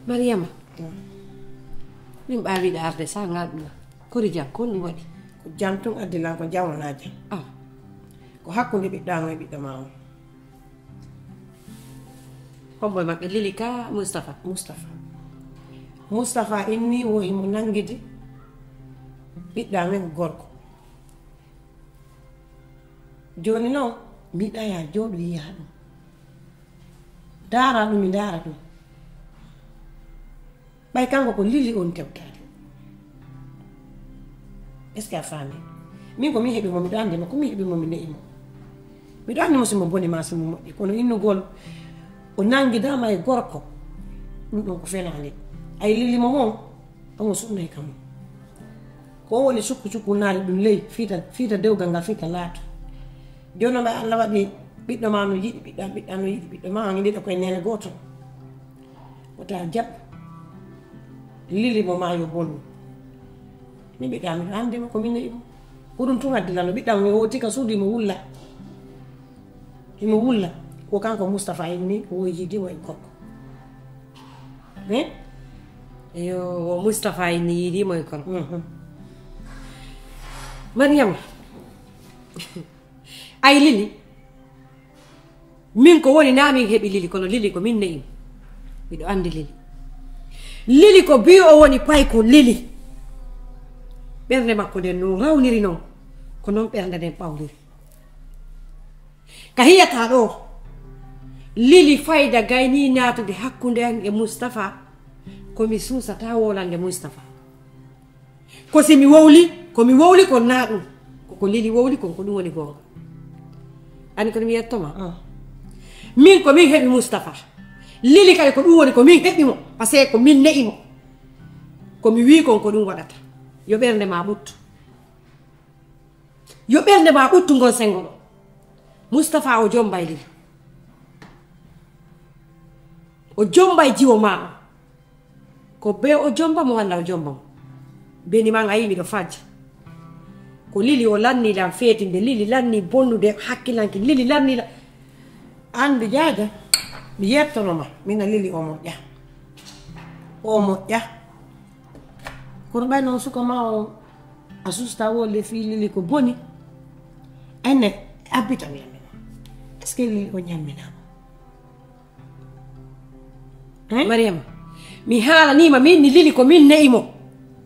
Mariama min ɓaawiɗo arde sa ngaɗuna kori jam ko ɗum waɗi ko jam tun addila ko jawona jam ko hakkude ɓiɗɗamo e ɓiɗɗo ma o homboye maɓɓe lili ka Moustapha inni woyi mo nangide ɓiɗɗamen ko gorko joni noon mbiɗa ya jooɗo yiya ɗum daara ɗum mi daara ɗum ɓay kanko ko lili on tewtade est ce que a faami min ko mi heeɓi mo miɗo andi mo ko mi heeɓi mo mi ne'i mo miɗo andi mo simo boni ma simo moƴƴi kono innugol o nangidama e gorko ɗum ɗon ko fenade ay lili mo moon omo suɓnayi kam ko woni cukku naari ɗum ley fiita dewgal ngal fiita laato joni noon ɓay Allah waɗi ɓiɗɗo ma no yiɗi ɓiɗɗa no yiɗi ɓiɗɗo ma an yiɗiɗo koye nene goto wota jaɓ lili mo ma yo bonnu min ɓiɗɗa miɗo andimo ko min neɗimo ko ɗum tun addilano ɓiɗɗam mi woti ka suudi imo wulla ko kanko Moustapha inni o yiidimo e gorko yo Moustapha inni yiidimo e gorko Mariama ay lili min ko woni na min heɓi lili kono lili ko min ne'imo miɗo andi lili ko bi o woni pay ko lili ɓernde makko nden no rawniri noon ko noon ɓernde nden ɓawliri ka hiyata ɗo lili fayda gayni natude hakkude an e Moustapha komi suusata wolande Moustapha ko simi wowli komi wowli ko na ɗum koko lili wowli kon ko ɗum woni gonga ani kono mi yettoma min ko min heɓi Moustapha lili kadi ko ɗum woni ko min heɓi mo par ce que ko min ne'i mo komi wi kon ko ɗum waɗata yo ɓernde ma ɓuttu ngon sengo ɗo Moustapha o jombay lili o jombay jiwo ma o ko be o jomba mo walla o jomba mo beni ma a yi miɗo fajja ko lili o lannilam feetinde lili lanni bonnude hakkilanki lili lannila andi jaaja mi yettonoma mina lili o moƴƴa kono ɓay noon suka ma o a susta wolle fi lili ko boni enne abbitam yammina est ce que lili o ñamminama Mariama mi haalanima min ni lili ko min ne'imo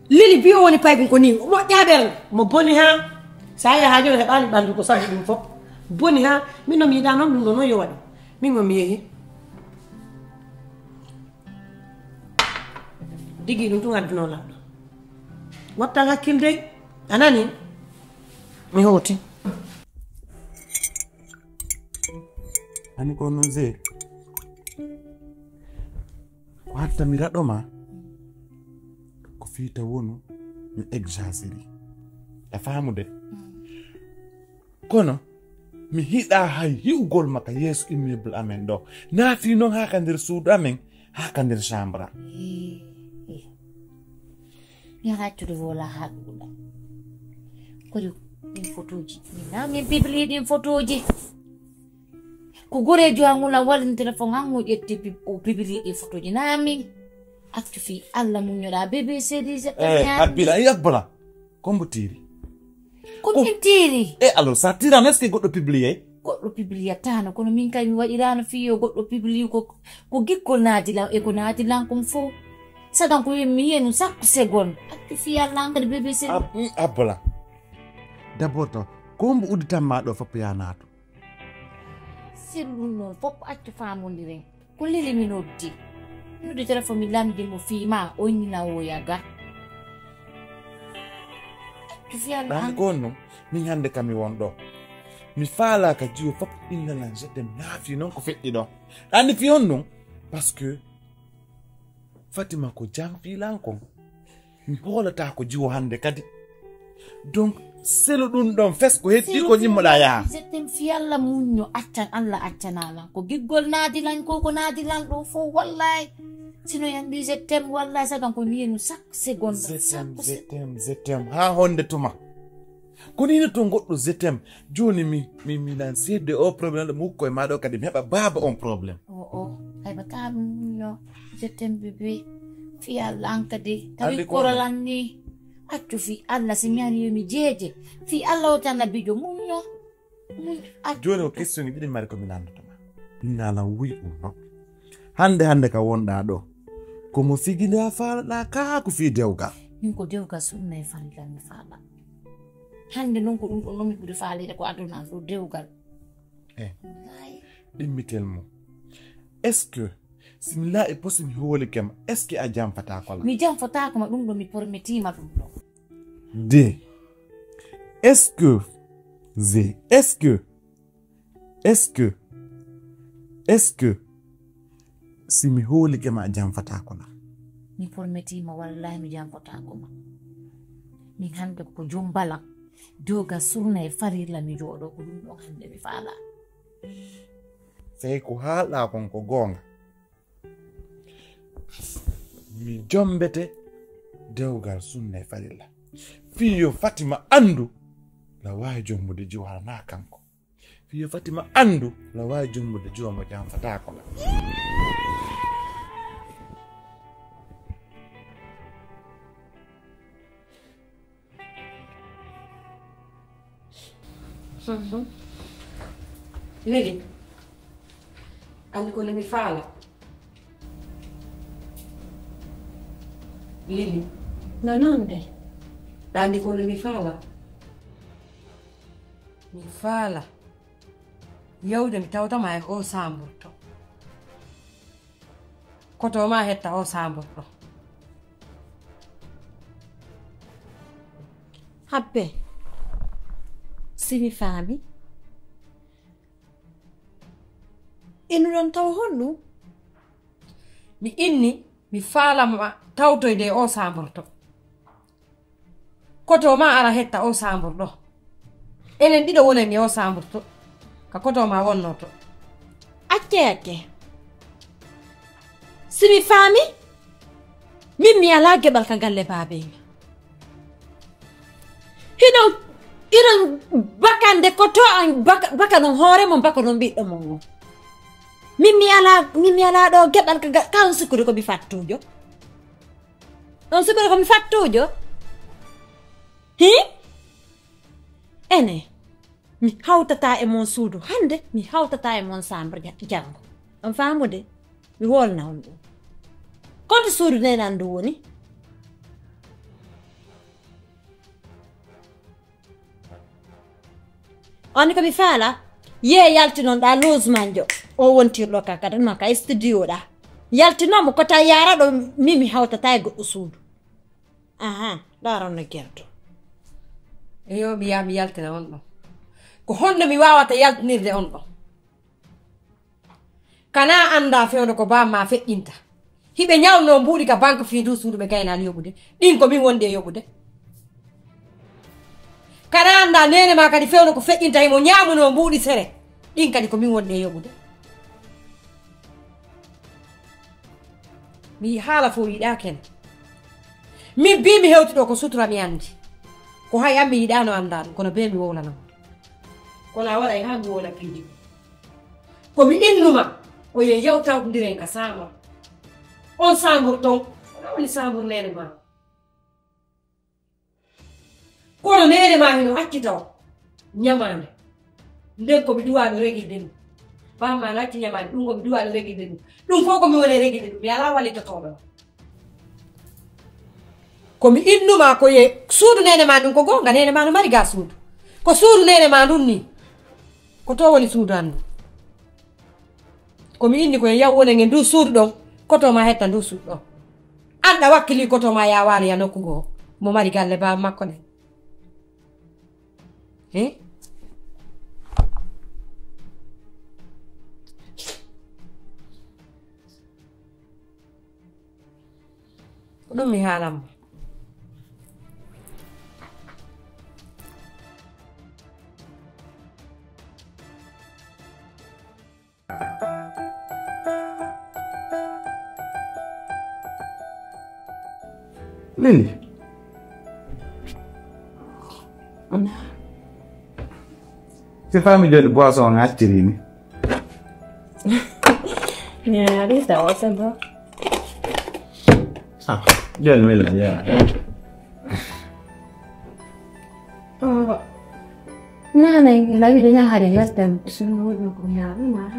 lili bi o woni paygum ko ni o moƴƴa ɓernde mo boni ha sa yaha joni heɓani ɓandu ko sabi ɗum fof boni ha min no mi yiɗa noon ɗum ɗo noon yo waɗi min mo mi yeehi digi ɗum tun adduno lamɗo watta hakkilde anani mi hoti ani ko non ze ko hatta mi raɗoma ko fiita wonu mi exagéri a faamude kono mi hiɗa hay hi'ugol makka yeeso immeuble amen ɗo naati noon haa ka nder suudu amen haa ka nder chambre mi haccude wola haɗuɗa kodi ɗin photoji mina min pibli ɗin photoji ko gorejo an wulan waɗin téléphone han o ƴetti o pibli ɗin photoji namin accu fi alla muñoɗa bébé séries habbila yak bala kombo tiri ko min tiri alors ça tiran est ce que goɗɗo publié goɗɗo publié tano kono min kay mi waɗirano fiyo goɗɗo publié ko gikkol naadilan e ko naadilan kom fof sagan ko mi yenu sakko seconde accu fi alla ankadi bébé séries abbola d'abord to kombo udditan ma ɗo foppo yanato sirɗum noon fof accu famodiren ko lili mi noddi noddi téléphone mi lamdi mo fiima o ñina o yaga accu fi alla ɗani ko non min hande kam mi won ɗo mi faala ka jiwo fof innalan jeɗɗem naafi noon ko feƴƴi ɗo ɗani fi on non parce que fatima ko jam fiilankon mi hoolata ko jiwo hande kadi donc selo ɗum ɗon fes ko heddi ko ñimmoɗa yaha jetten fi alla muñño accan allah accanalan ko giggol naadilan ko naadilan ɗo fof wallahi sino yandi jettem wallahi sagan ko miyenu chaque seconde zetem ha honde tuma ko nino to goɗɗo zetem joni mi nan sedde o probléme ɗo mi hukko e maɗo kadi mi heɓa baaba on probléme haybata ɗum muñño jettem bébé fi alla an kadi tawi korolan ni accu fi alla si mi ani mi jeeje fi alla o tan nabijo muñño joni o question ɗiɗi mari ko mi nandotoma min nalan wuyi ɗum no hande ka wonɗa ɗo komo figina faalaɗa ka ko fi dewgal min ko dewgal sunna e fallilan mi faala hande noon ko ɗum ɗo noon mi ɓuri faalide ko aduna ɗo dewgal ɗimmitel mum est ce que simi laaɓi posi mi hoolikema est ce que a jamfatakoma mi jamfatakoma ɗum ɗo mi pormetima ɗum ɗo D. Est-ce que si mi hoolike ma jam fatako na mi pormetima wallahi mi jam fatako ma min hande ko jombala doga surna e farilla mi joɗo ko ɗum ɗon hande mi faala sey ko haalɗa kon ko goonga mi jombete dewgal sunna e farilla fiyo fatima andu la wawi jommude jiwo hana kanko fiyo fatima andu la wawi jommude jiwo mo jam fatako la Lili andi ko lemi faala Lili nanande andi ko lemi faala mi faala yawde mi tawtama e o samburto koto ma hetta o samburto habbe simi faami inu ɗon taw honɗum mi inni mi faalama tawtoyde o samburto koto ma ara hetta o samburɗo enen ɗiɗo wonen e o samburto ka koto ma wonnoto acce simi faami min mi ala geɓal ka galle baabemi hiɗo iron bakande koto an baka non hoore mon baka non ɓiɗɗo mon o min mi ala ɗo geɓal ka on sikkude komi fattujo on sikkude komi fattujo hi ene mi hawtata e mon suudu hande mi hawtata e mon chambre jango on faamude mi wolna on ɗum konto suudu nenan ndu woni on ko mi faala ye yaltinon ɗa logement jo o wontirɗo ka kada ma ka studio ɗa yaltinomo kota yara ɗo mi hawtata e goɗɗo suudu aha ɗaronno gerto eyo mi yaha mi yaltina on ɗon ko honno mi wawata yaltinirde on ɗon kana anda fewde ko bamma feƴƴinta hiɓe ñawno mbuuɗi ka banque fi ndu suudu ɓe gaynani yoɓude ɗin ko min wondi e yoɓude kana anda nene ma kadi fewno ko feƴƴinta himo ñamuno mbuuɗi sere ɗin kadi ko min wondi e yoɓude mi haala fo yiɗa ken min mbi mi hewtiɗo ko sutura mi andi ko hay ammi yiɗano anda ɗum kono be mi wowlanamo kono a waɗa e ha mi wowla piiji komi innuma o ye yewtawdiren ka sama on sambour ton woni sabur nene ma kono nene ma hino accitaw ñamande nden ko mi duwaɗo regide ɗum bamma lacci ñamande ɗum ko mi duwaɗo regide ɗum fof komi woni regide ɗum mi ala wallitotoɗo komi innuma ko ye suudu nene ma ɗum ko gonga nene ma no mari ga suudu ko suudu nene ma ɗum ni ko to woni suudu an ɗum komi inni koye yawwone nge ndu suudu ɗon kotoma hetta ndu suudu ɗon anɗa wakkili kotoma ya waalo ya nokku goo mo mari galle baba makko ne ko ɗum mi haalanmo Lily. C'est famille de boisson à tirer. Yeah, this that was bro. Ah, je le mets là, yeah. Oh. Nah, neng, lagi dia hari last time. Semua orang punya, mana?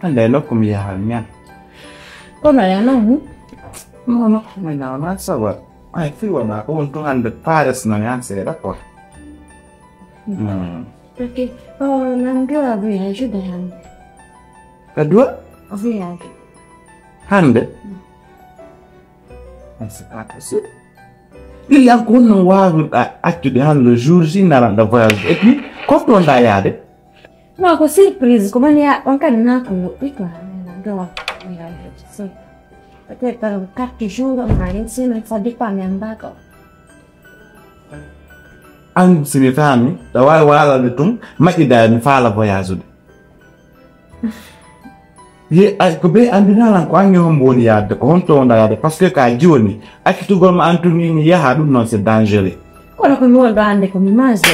Anda lo comme ya halnya. Kau nak yang nong? No, may naman sa ba? Ay, feel na ako 200 pares na yan sila ko. Okay. Oh, nang dua biar sudah yang. Kedua? Oh, biar. 100? Masih apa sih? Il yang kono waru actu de han le jour si na da voyage. Et puis, quand on da ya de? No, aku surprise. Kau mana? Orang kan nak aku itu nang dua biar. So. Perché per qualche giorno mai insieme fa di pane andato. An simi fami, da wala de tum, ma ida ni fa la voyage. Ye ay ko be andina lan ko anyo mboni ya de ko honto onda ya de parce que ka joni akitu gol ma antuni ni ya hadu non c'est dangereux. Quello che mi vuole grande come maso.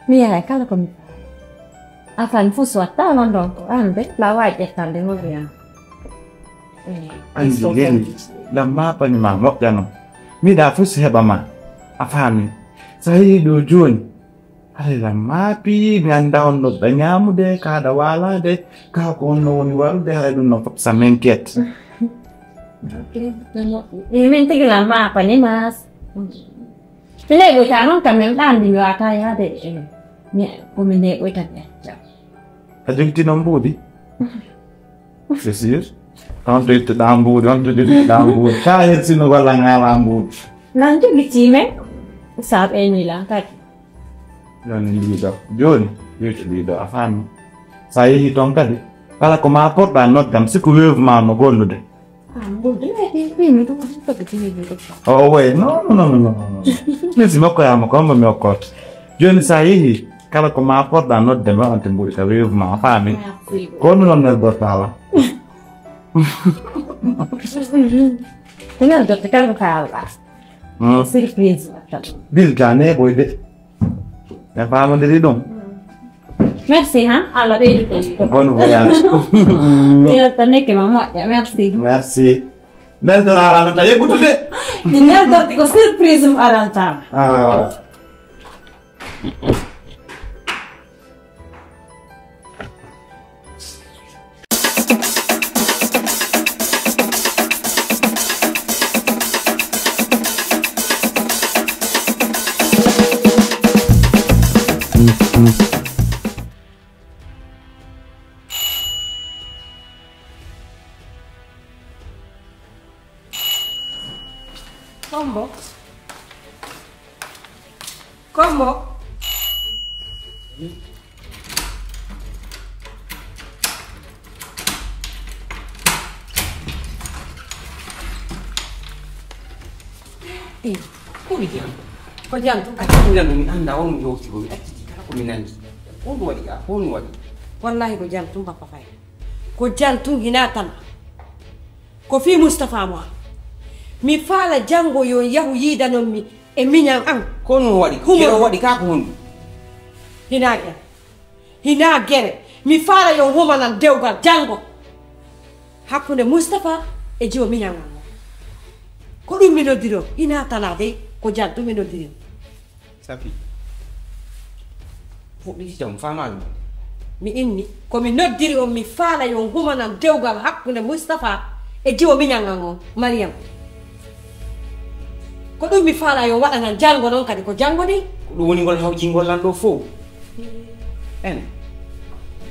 Mi è calo come. A fan fuso a tano non ande la vai che sta de moria. Anzi geni la mapa ni mamok jano mi da fu seba ma afami sai do joni ale la mapi mi anda on do danyamu de ka da wala de ka ko no ni waru de hay no fop sa menket E mente che la mappa ne mas. Lei vuoi non cambiare tanti mi va a ya de. Mi come ne vuoi tanto. adukti no mbudi c'est sûr on te dambud on te dambud ka sino wala ngala mbud Nanti bicime saat ini lah kan. Joni lido Joni yut lido afami sai hitong kadi kala ko ma pot da not dam siku wev ma no gollude Boleh ini tu kita kecil gitu. oh wait no nesi makko ya makko mo mi okot joni sai kala ko ma pot da not dem on tembu ka wev ma afami ko non nel botala Tinggal tu tekan kepala. Surprise. bil jane boy de ya famo de dom Merci hein. Alors itu. bon voyage Ya tane ke mama ya merci. merci nel do ara na ye gutude Tinggal tu ko surprise aranta. ah Combo. Ko jantu kata mi anda on yo ci ko ko minan on wadi wallahi ko jantum papa fay ko jantum hinatan ko fi Mustafa mo mi fala jango yo yahu yidanon mi e miñan an ko no wadi kero wadi ka ko hunde hina gere mi fala yo homanan dewgal jango hakkunde Mustafa e jiwo mi nyanga ko dum mi noddiro ina talade ko jaddu mi noddiro sapi fuɗɗi jam famal mi inni ko mi noddiri on mi faala yo humanam dewgal hakkunde Moustapha e jiwo mi nyanga ngo Mariam ko dum mi faala yo waɗanan jango non kadi ko jango ni ko ɗum woni ngol hawji ngollan ɗo fof en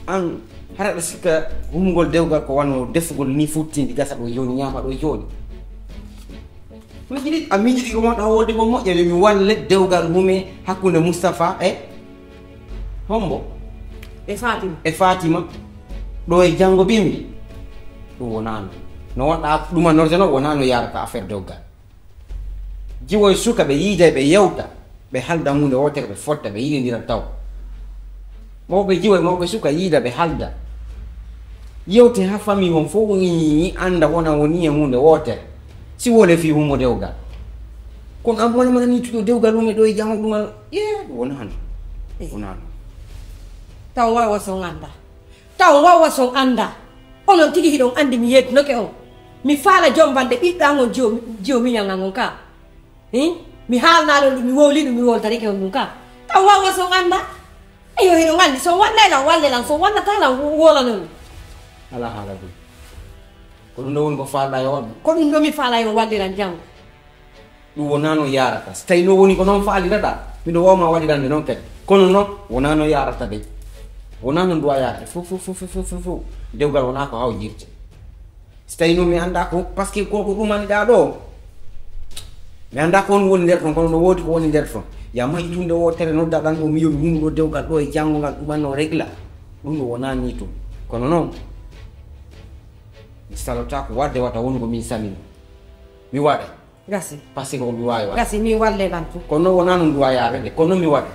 an haraɗa sikka humgol dewgal ko wanno defugol ni futtindi gasa ɗo joni ñama ɗo joni a mijiɗi ko moɗa wode ko moƴƴere mi walle dewgal hume hakkunde Moustapha e hombo e Fatima ɗo e janggo bimbi ɗum wonano no waɗa ɗumanorde no wonano yarata affaire dewgal jiwo e suka ɓe yiida ɓe yewta ɓe halda hunde wotere ɓe fotta ɓe yiɗidira taw mawɓe jiwo e mawɓe suka yiida ɓe halda yewte ha famille on fof ni anda wona woni e hunde wotere si wole fi humo dewgal kono am wona mana ni tuɗo dewgal hume ɗo e jango ɗumal wonano taw wawa son anda onon tigi hiɗon andi mi yetnoke on mi faala jombande ɓiɗɗangon jiwo miñalngal ngon ka mi haalnaɗon ɗum mi wowli ɗum mi woltarike on ɗum ka taw wawa son anda eyo hiɗon andi son wallelan wallelan son wallatalan wolanon ala haala ɗum ko ɗum ɗo woni ko falɗa e waɗɗum ko ɗum ɗo mi faala yo walliran janggo ɗum wonano yarata so tawi no woni ko noon faaliraɗa miɗo wawma waɗirande noon kadi kono noon wonano yarata de wonano duwa yarata fof dewgal wona ko hawjirte so tawi noon mi anda ko par ce que koko ɗumaniɗa ɗo mi anda ko on woni nder ton kono no woodi ko woni nder ton ya maytunde wotere noddaɗan ɗo mi yomi humɗo dewgal ɗo e janggo ngal ɗumanno régla ɗum ɗo wonani tum kono noon mi salota ko wadde wata woni ko min samini mi waɗa gasi par ce que ko mi wawi waɗa gasi mi wallelan fu kono noon wona no duwa yarede kono noon mi waɗa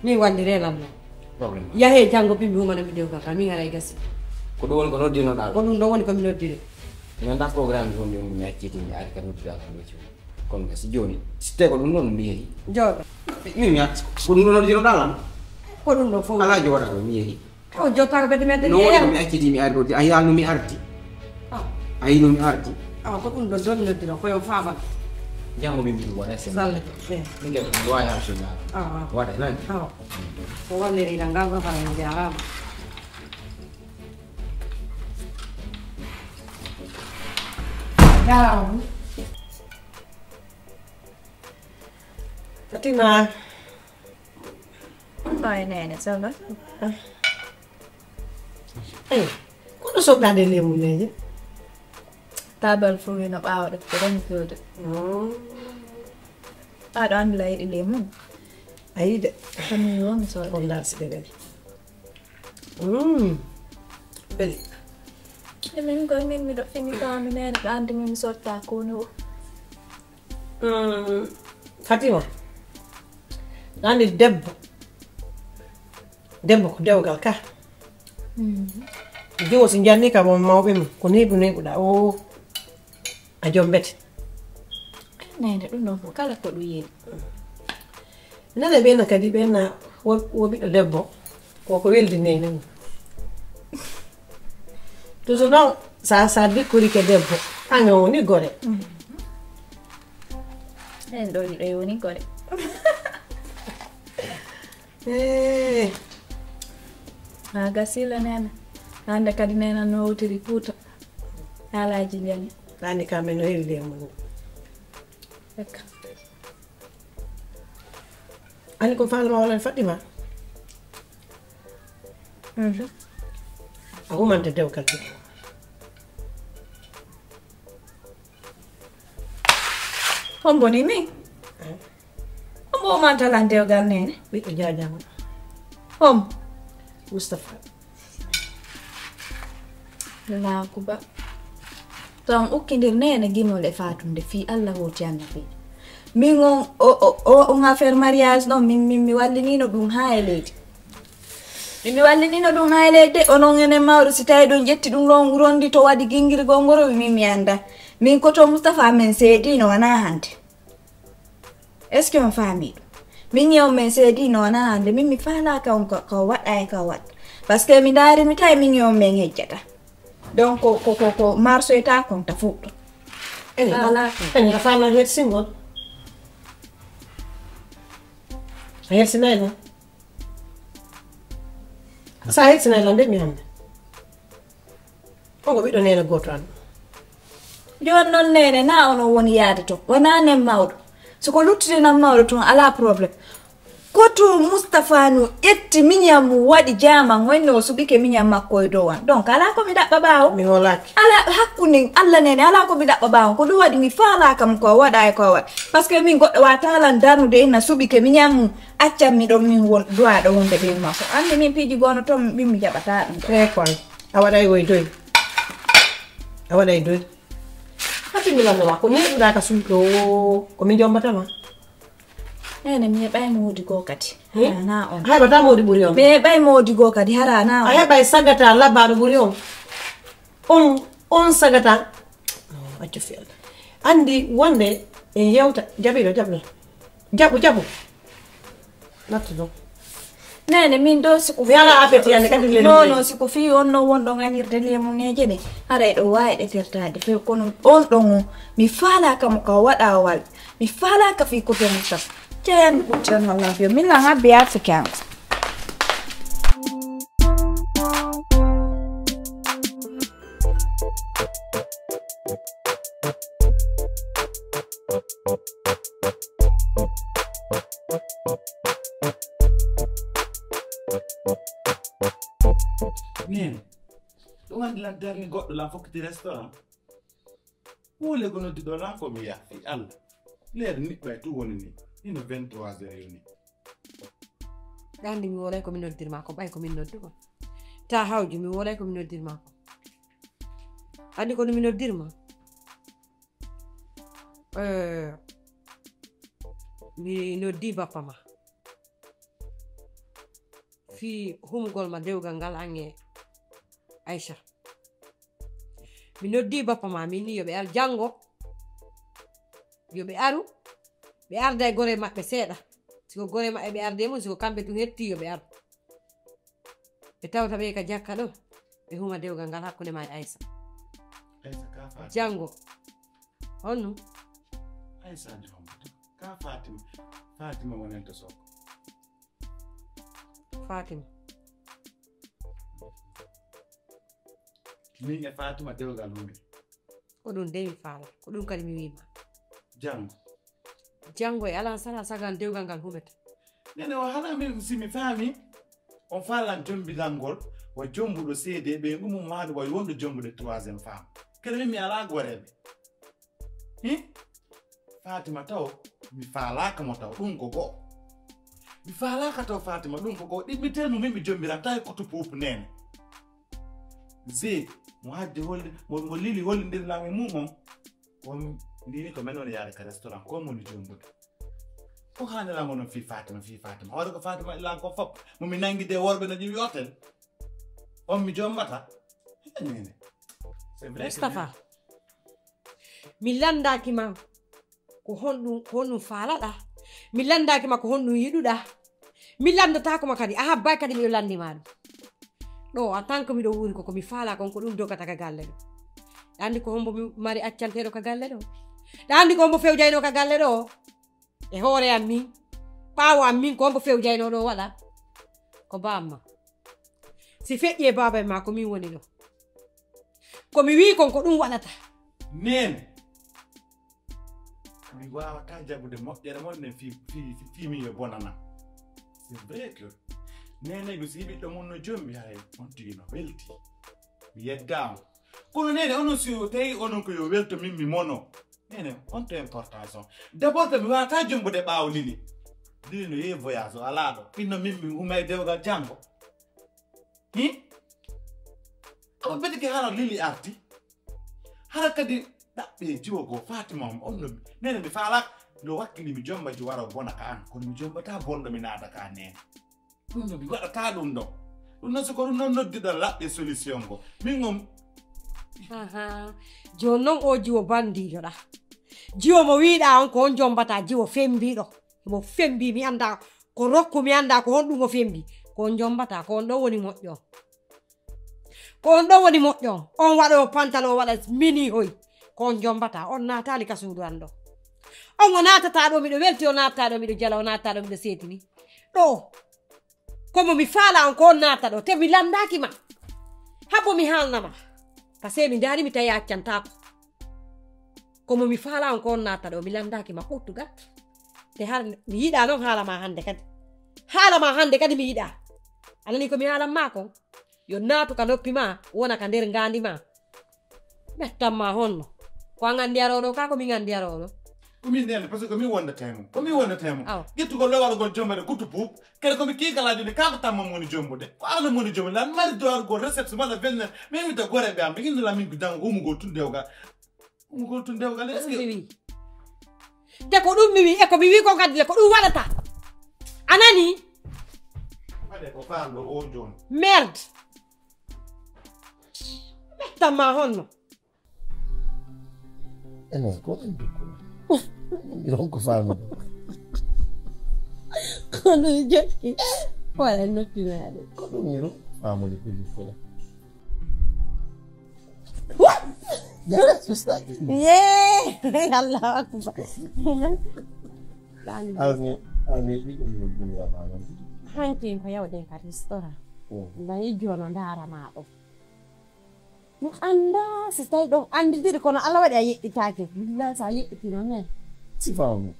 mi wallirelan noon probléme yahe janggo bimbi humanomi dewgal ka min aray gasi ko ɗum woni ko noddinoɗa ko ɗum ɗo woni komi noddiri mi anda programme joni joni mi acciti mi ari kadi nodduɗa ko wecci kono gasi joni so tawi ko ɗum ɗon mi yeehi jooɗo min mi acci ko ɗum ɗo noddinoɗa lan ko ɗum ɗo fof ala jooɗa ɗo mi yeehi o jottako ɓedde medde no woni ko mi acciti mi ari ɗo a yiyano mi ardi a yino mi ardi ko ɗum ɗo domi noddiro koyo faama jango min mbiɗum waɗa sen salle min geɗa mi wawi har sonnaɗo waɗa nani ko wallirina ngal ko fara jarama jarama Fatima Ay, nene, sabe? kono soɓɗade lemu leje Tabal fruit na ɓawɗo ko ɗon fewde aɗo andi la yiɗi lemu a yiide kami woni soɗo on darsiɓe ɓeɗe ɓeɗe min koye min miɗo fini kami nene ɓe andi min mi sotta koni o Fatima andi debbo ko dewgal ka jiwo so janni kam on mawɓe mum ko ni ɗum neɓuɗa o a jombete nene ɗum ɗon fof kala ko ɗum yiɗi nane ɓenna kadi ɓenna wo ɓiɗɗo debbo koko weldi nene mum toujours noon sa dikkorike debbo hanga woni gore en ɗo ɗiɗo woni gore ha gasila nene hande kadi nena no wotiri Fuuta haalaji jani ɗani kamɓe no hewi lemu Eka. ani ko falma wonan Fatima a humante dewgal ɗum homboni min hombo omantalan dewgal nene ɓiɗɗo jajama hom Moustapha laakuba ton ukkidir nene gimol e fatunde fi Allah hoti anna fi min on affaire mariage ɗon min mi wallinino ɗum ha e leydi mi wallinino ɗum ha e leydi onon enen mawɗo si tawi ɗum ƴetti ɗum rondi to waɗi guinguirgol ngoro min mi anda min koto Moustapha men seedino wona hande est ce que on faami ɗum min yew men seedino wona hande min mi faalaka on ko waɗa e ko waɗa par ce que mi daari mi tawi min yew men hejjata donc ko marsoyta kon ta fuɗɗo ene ka fana hersingol a hersinayi lan sa hersinayi lan de mi hande onko ɓiɗɗo nene goto an joni noon nene na ono woni yaade to wona nen mawɗo soko luttitinam mawɗo toon ala probléme koto Moustapha no ƴetti miñam waɗi jaman wonno o suɓike miñam makko e dow an donc ala komi ɗaɓɓa ɓaawo mi holaki ala hakkunde Allah nene ala komi ɗaɓɓa ɓaawo ko ɗum waɗi mi faalakam ko waɗa e ko waɗa par ce que min goɗɗo watalan darnude ina suɓike miñam accanmi ɗon min won duwaɗo wonde ɓin makko andi min piiji gono toon min mi jaɓata ɗum e koy a waɗay woy doy a waɗay doy hatimilannoma ko neɗuɗa ka suuɗo komi jombatama ene mi heɓay modi goo kadi na on a heɓata modi ɓuuri on mi heɓay modi goo kadi hara na a heɓay sagata labbaɗo ɓuuri on sagata accu fi Allah andi wonde en yewta jaɓiɗo jaɓu nattu ɗon nene min do siko mi ala appétit ande kadi leydi non siko fi on no wonɗo ganirde lemuneje ɗe haray ɗo wawi ɗetertade fe kono on ɗon mi falakamo ka waɗa wal mi falaka fi ko ɓe Moustapha ceyan ɓuccan Allah fiyo min lan habbe africain Nene, ɗum andi lan darni goɗɗo lan fokkiti restaurant wole ko noddi ɗo lan komi yaafi Allah leer niɓɓa e tu woni ni ino 23 heures yoni andi mi wolay komi noddirma ko ɓay komin noddu kon ta hawju mi wolay komi noddirma ko andi kono mi noddirma mi noddi bappa ma fi humgol ma dewgal ngal ange Aisha mi noddi bappa ma min ni yoɓe ar jango yoɓe aru ɓe arda e gore maɓɓe seeɗa siko gore maɓɓe ɓe arde mum siko kamɓe ɗum hetti yoɓe aru ɓe tawta ɓe ka jakka ɗo ɓe huma dewgal ngal hakkunde ma e Aisha jango honno Aisha ka Fatima wonenta soko Fatima min e Fatima dewgal hume ko ɗum de mi faala ko ɗum kadi mi wima jango e ala sala sagan dewgal ngal humeta nene o hala min simi faami on falan jombilangol o jombuɗo seede ɓe ɗumum maɗo way wonɗo jombude 3e femme kede min mi ala goreɓe Fatima taw mi falaka mo taw ɗum ko go'o mi falaka taw Fatima ɗum ko go'o ɗiɓɓiteno min mi jombiran tawi koto puupu nene ze mo hadde holde mo lili hollindirlam e mum on on ndini ko men on yaade ka restaurant ko moni jombude ko hanelango noon fi Fatima hoore ko Fatima ilan ko fop momi nangguide worɓe no ƴiwi hôtel on mi jombata nene Moustapha mi landakima ko honɗum faalaɗa mi landakima ko honɗum yiɗuɗa mi landatakoma kadi a habbay kadi miɗo landima ɗum ɗo en tant que miɗo wuuri koko mi faala kon ko ɗum dogata ka galle ɗo ɗa andi ko hombo mi mari accanteɗo ka galle ɗo ɗa andi ko hombo fewjayno ka galle ɗo e hoore am min ɓaawo am min ko hombo fewjayno ɗo waɗa ko bamma si feƴƴi e baba ma ko min woni ɗo komi wi kon ko ɗum waɗata nene mi wawata jaɓude moƴƴere mon ne fimi yo bonana c'est vrai que nene mi si ɓiɗɗo mon no jommi hay on tigi no welti mi yeddama kono nene onon si tawi onon ko yo welto min mi mono nene on to importance on d'abord que mi wawata jombude ɓaawo lili no yehi voyage o ala ɗo ɗinno min mi huma e dewgal janggo on ɓeti ke hano lili arti hara kadi ɗaɓɓe jiwo go Fatima on no nene mi faalaka no wakkili mi jombaji wara bona ka an kono mi jombata bonɗo mi naata ka nene ɗum no mi waɗata ɗum ɗo ɗum noon soko ɗum noon noddiɗon laɓɓe solution go min on joni noon o jiwo bandiɗoɗa jiwo mo wiɗa on ko on jombata jiwo fembiɗo mo fembi mi anda ko rokku mi anda ko honɗum o fembi ko on jombata ko on ɗo woni moƴƴo ko on ɗo woni moƴƴo on waɗo pantalon waɗa mini hoy ko on jombata on naatali ka suudu an ɗo on o naatata ɗo miɗo welti o naatata ɗo miɗo jala o naatata ɗo miɗo seetini ɗo komo mi faala on ko on naata ɗo te mi landaki ma habbo mi haalnama par ce que mi daari mi tawi accantako komo mi faala on ko on naata ɗo mi landaki ma ɓuttu gat te har mi yiɗa noon haalama hande kadi mi yiɗa anani ko mi haalan ma kon yo naatu ka noppi ma wona ka nder ngandi ma ɓettanma honno ko an andi aroɗo ka ko min andi aroɗo komin nene parce que komin wondatemo ƴettugol ɗo waɗagol jombade kuttu buub kadi komi kiikalaji de kako tamma moni jombude ko allah moni jombude lan mari dowargol réception mala venner min wita gore ɓe am ɓe innula min ko jango umugol tun dewgal est ce que wi te ko ɗum mi wi e ko mi wi ko kadi le ko ɗum waɗata anani waɗe ko faanɗo o joni merde ɓettanma honno enen ko ɗum ɗon ko faami kono jokki wala noppimaɗe ko ɗum yiro faamude kuli fula allahu akbar ani ɗiɗo duniya manon hankin ko yawden ka restaurant nayi jono darama ɗo mi anda si tawi ɗon andidiri kono allah waɗi a yeɗɗitake billah sa yeɗɗitino men si fawmi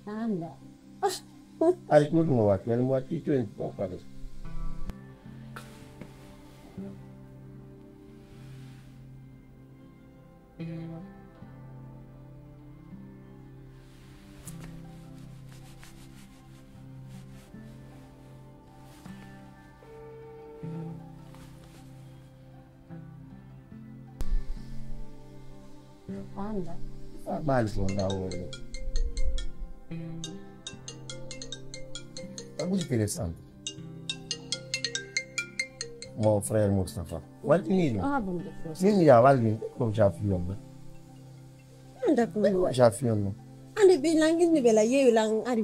anda ari ko ɗum o watti ani mo watti 20 bon kare anda mali ko ndawo abuji interessante mon frère Moustapha waltini bon min ya walni ko jafiyon anda ko jafiyon ande ɓe langini ɓe la yewi lan ari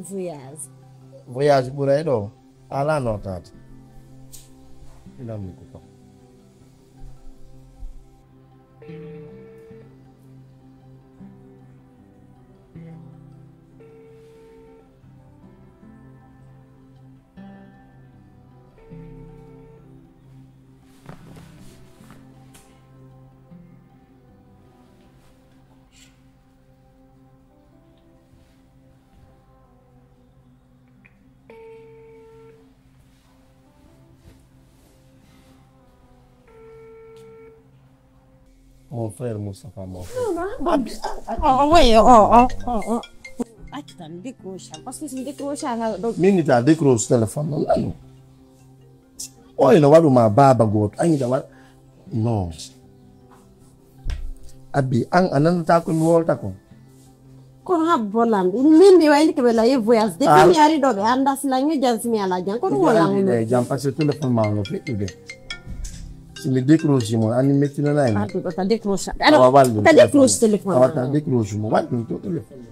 voyage ɓuray ɗo ala notade inamni ko pa mon frère Moustapha mon frère oui actan décroche parce que si décroche minita décroche téléphone non nanu oyno waɗuma baba goto añida waɗ non abi an a nanata komi wolta ko kono habbolam min mi wayli keɓe laye voyage depuis mi ari ɗo ɓe anda silange jan simi ala jan kono wolanno jam par ce que téléphone ma no feƴƴude simi décroche mo ani mettinanaymi ta décroche ta décroche téléphone awata décroche mo waɗɗum to téléphone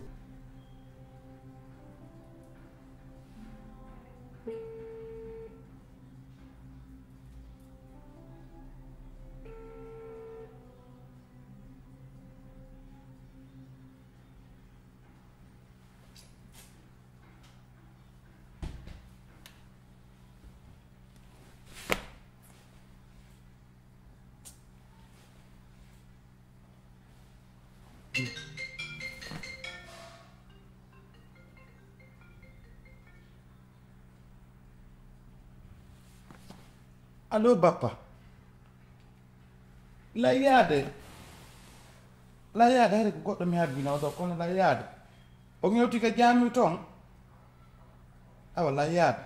allo bappa layyade hade ko goɗɗo mi habbino ɗo kono layyade o ñewti ka jammi toon awa layyade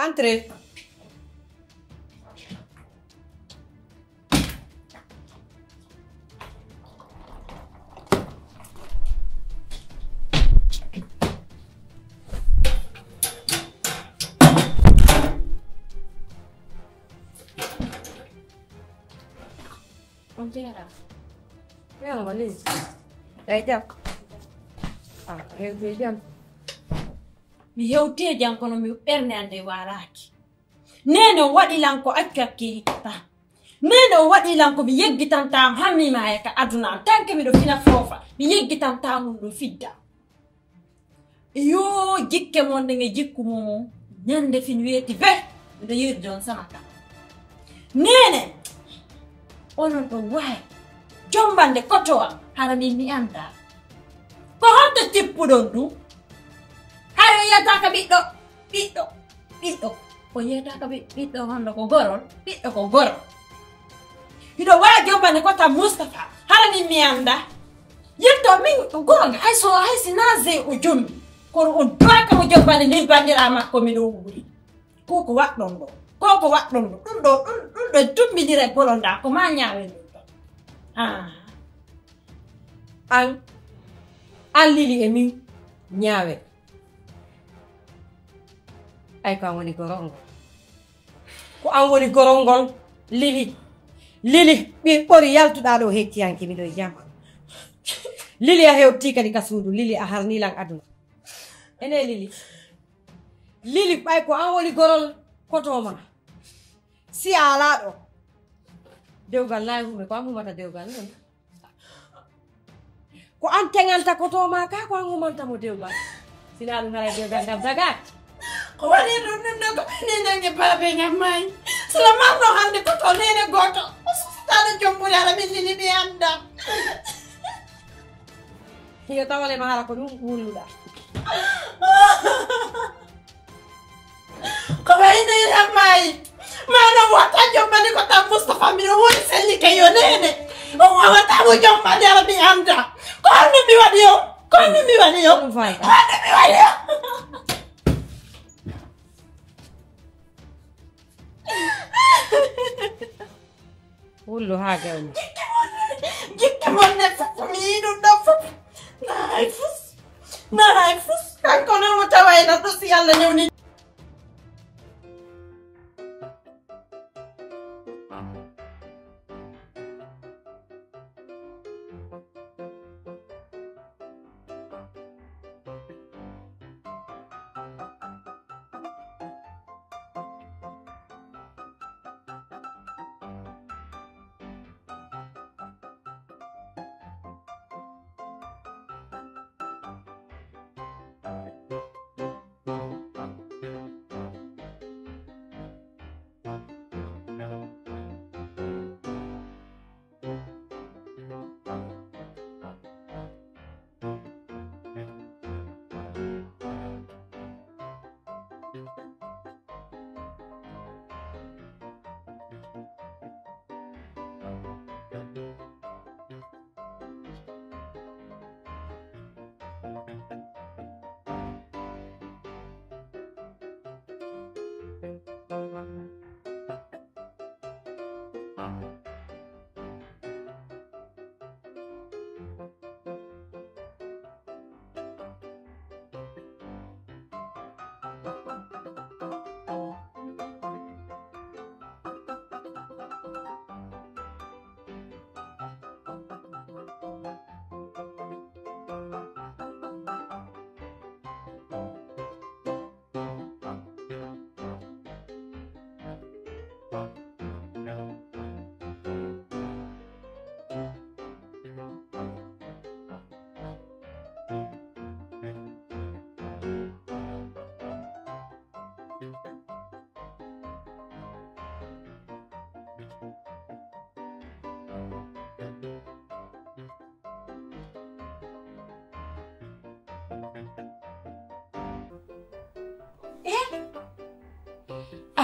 Entrez. Cái là vấn đề đấy chưa? Cái chưa? Mi hewte jankono mi ɓernande waraki nene waɗi lanko accu hakkilita nene waɗi lanko mi yeggitantamo hammima e ka aduna am tanke miɗo fina foofa mi yeggitantamum ɗo fidda yo jikke mon nde jikku mum ñande fin weeti be miɗo yiri jon sama kam nene onon ɗo wawi jombande kotowa hara min mi anda ko honto tippuɗon ɗum hayo yiyataka ɓiɗɗo o yiyataka ɓiɗɗo hondo ko gorol ɓiɗɗo ko gorol hiɗo wawi jombande kota Moustapha hara min mi anda yetto min gonga hay sina ze o jommi kono o doaka mo jombande ndin bandira makko miɗo wuuri koko waɗɗon ɗo ɗum ɗo dumbidira e bolonda ko ma ñawen ɗum ɗo an lili e min ñaawe ay ko an woni gorol ngol ko an woni gorol ngol lili ɓi ɓori yaltuɗa ɗo hettiyanke miɗo e jam lili a hewti kadi ka suudu lili a harnilan aduna ene lili ɓay ko an woni gorol kotoma si a ala ɗo dewgal nayi hume ko an humata dewgal non ko an teŋanta kotoma ka ko an humantamo dewgal sina ɗum hara dewgal ngam dagat ko waɗi ɗum ɗum ɗo ko nenange baabe ngam mayi sila marno hande koto nene goto o sustano jombude ara min lili ɓe anda hiyo tawalema hara ko ɗum wulluɗa ko wayno yiram mayi mano wata jombande ko tam Moustapha mbiɗo woni sellike yo nene o wawatamo jombande ara mi anda ko honno mi waɗi yo honno mi waɗi yo wullu ha gawni jikke monne fof mi yiɗum ɗo fof na hay fus kanko noon mo tawayno ɗo si Allah newni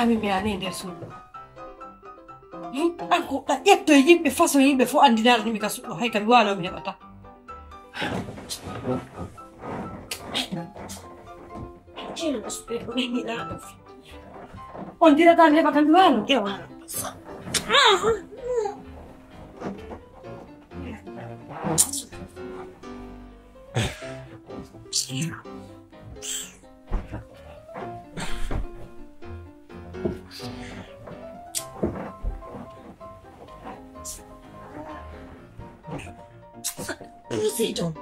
ami mi ane nder suuɗo an ko ɗa ƴetto e yimɓe façon yimɓe fof andinarnimi ka suuɗo hay ka mi waalo mi heɓata ceelo suɓe ɗo ɗeɗiɗaɗo On dirait que tu vas me faire. C'est tout.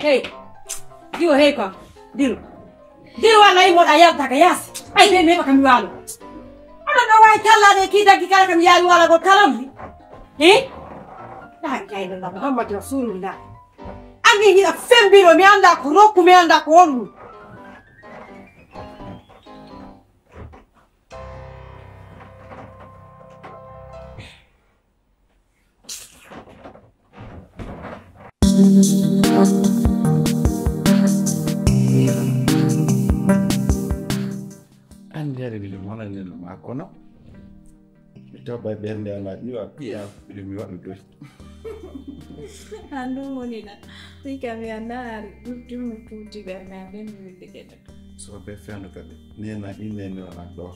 Hey, you hey ka, dilu wala imo ayam takayas. Ay bebe kami walo. Ano na wai kala de kita kikala kami yalu wala go kalam. Dah kaya na Muhammad Rasulullah. Ami ni afembiro mi anda ko roku mi anda ko onu. Andiare di mana ni nama aku no? Kita bayar dia nak juga dia film yang itu. Anu monina. Ti kami anda ultimo tutti per me ben vedete. So befer no kabe. Ni na ini ni nak do.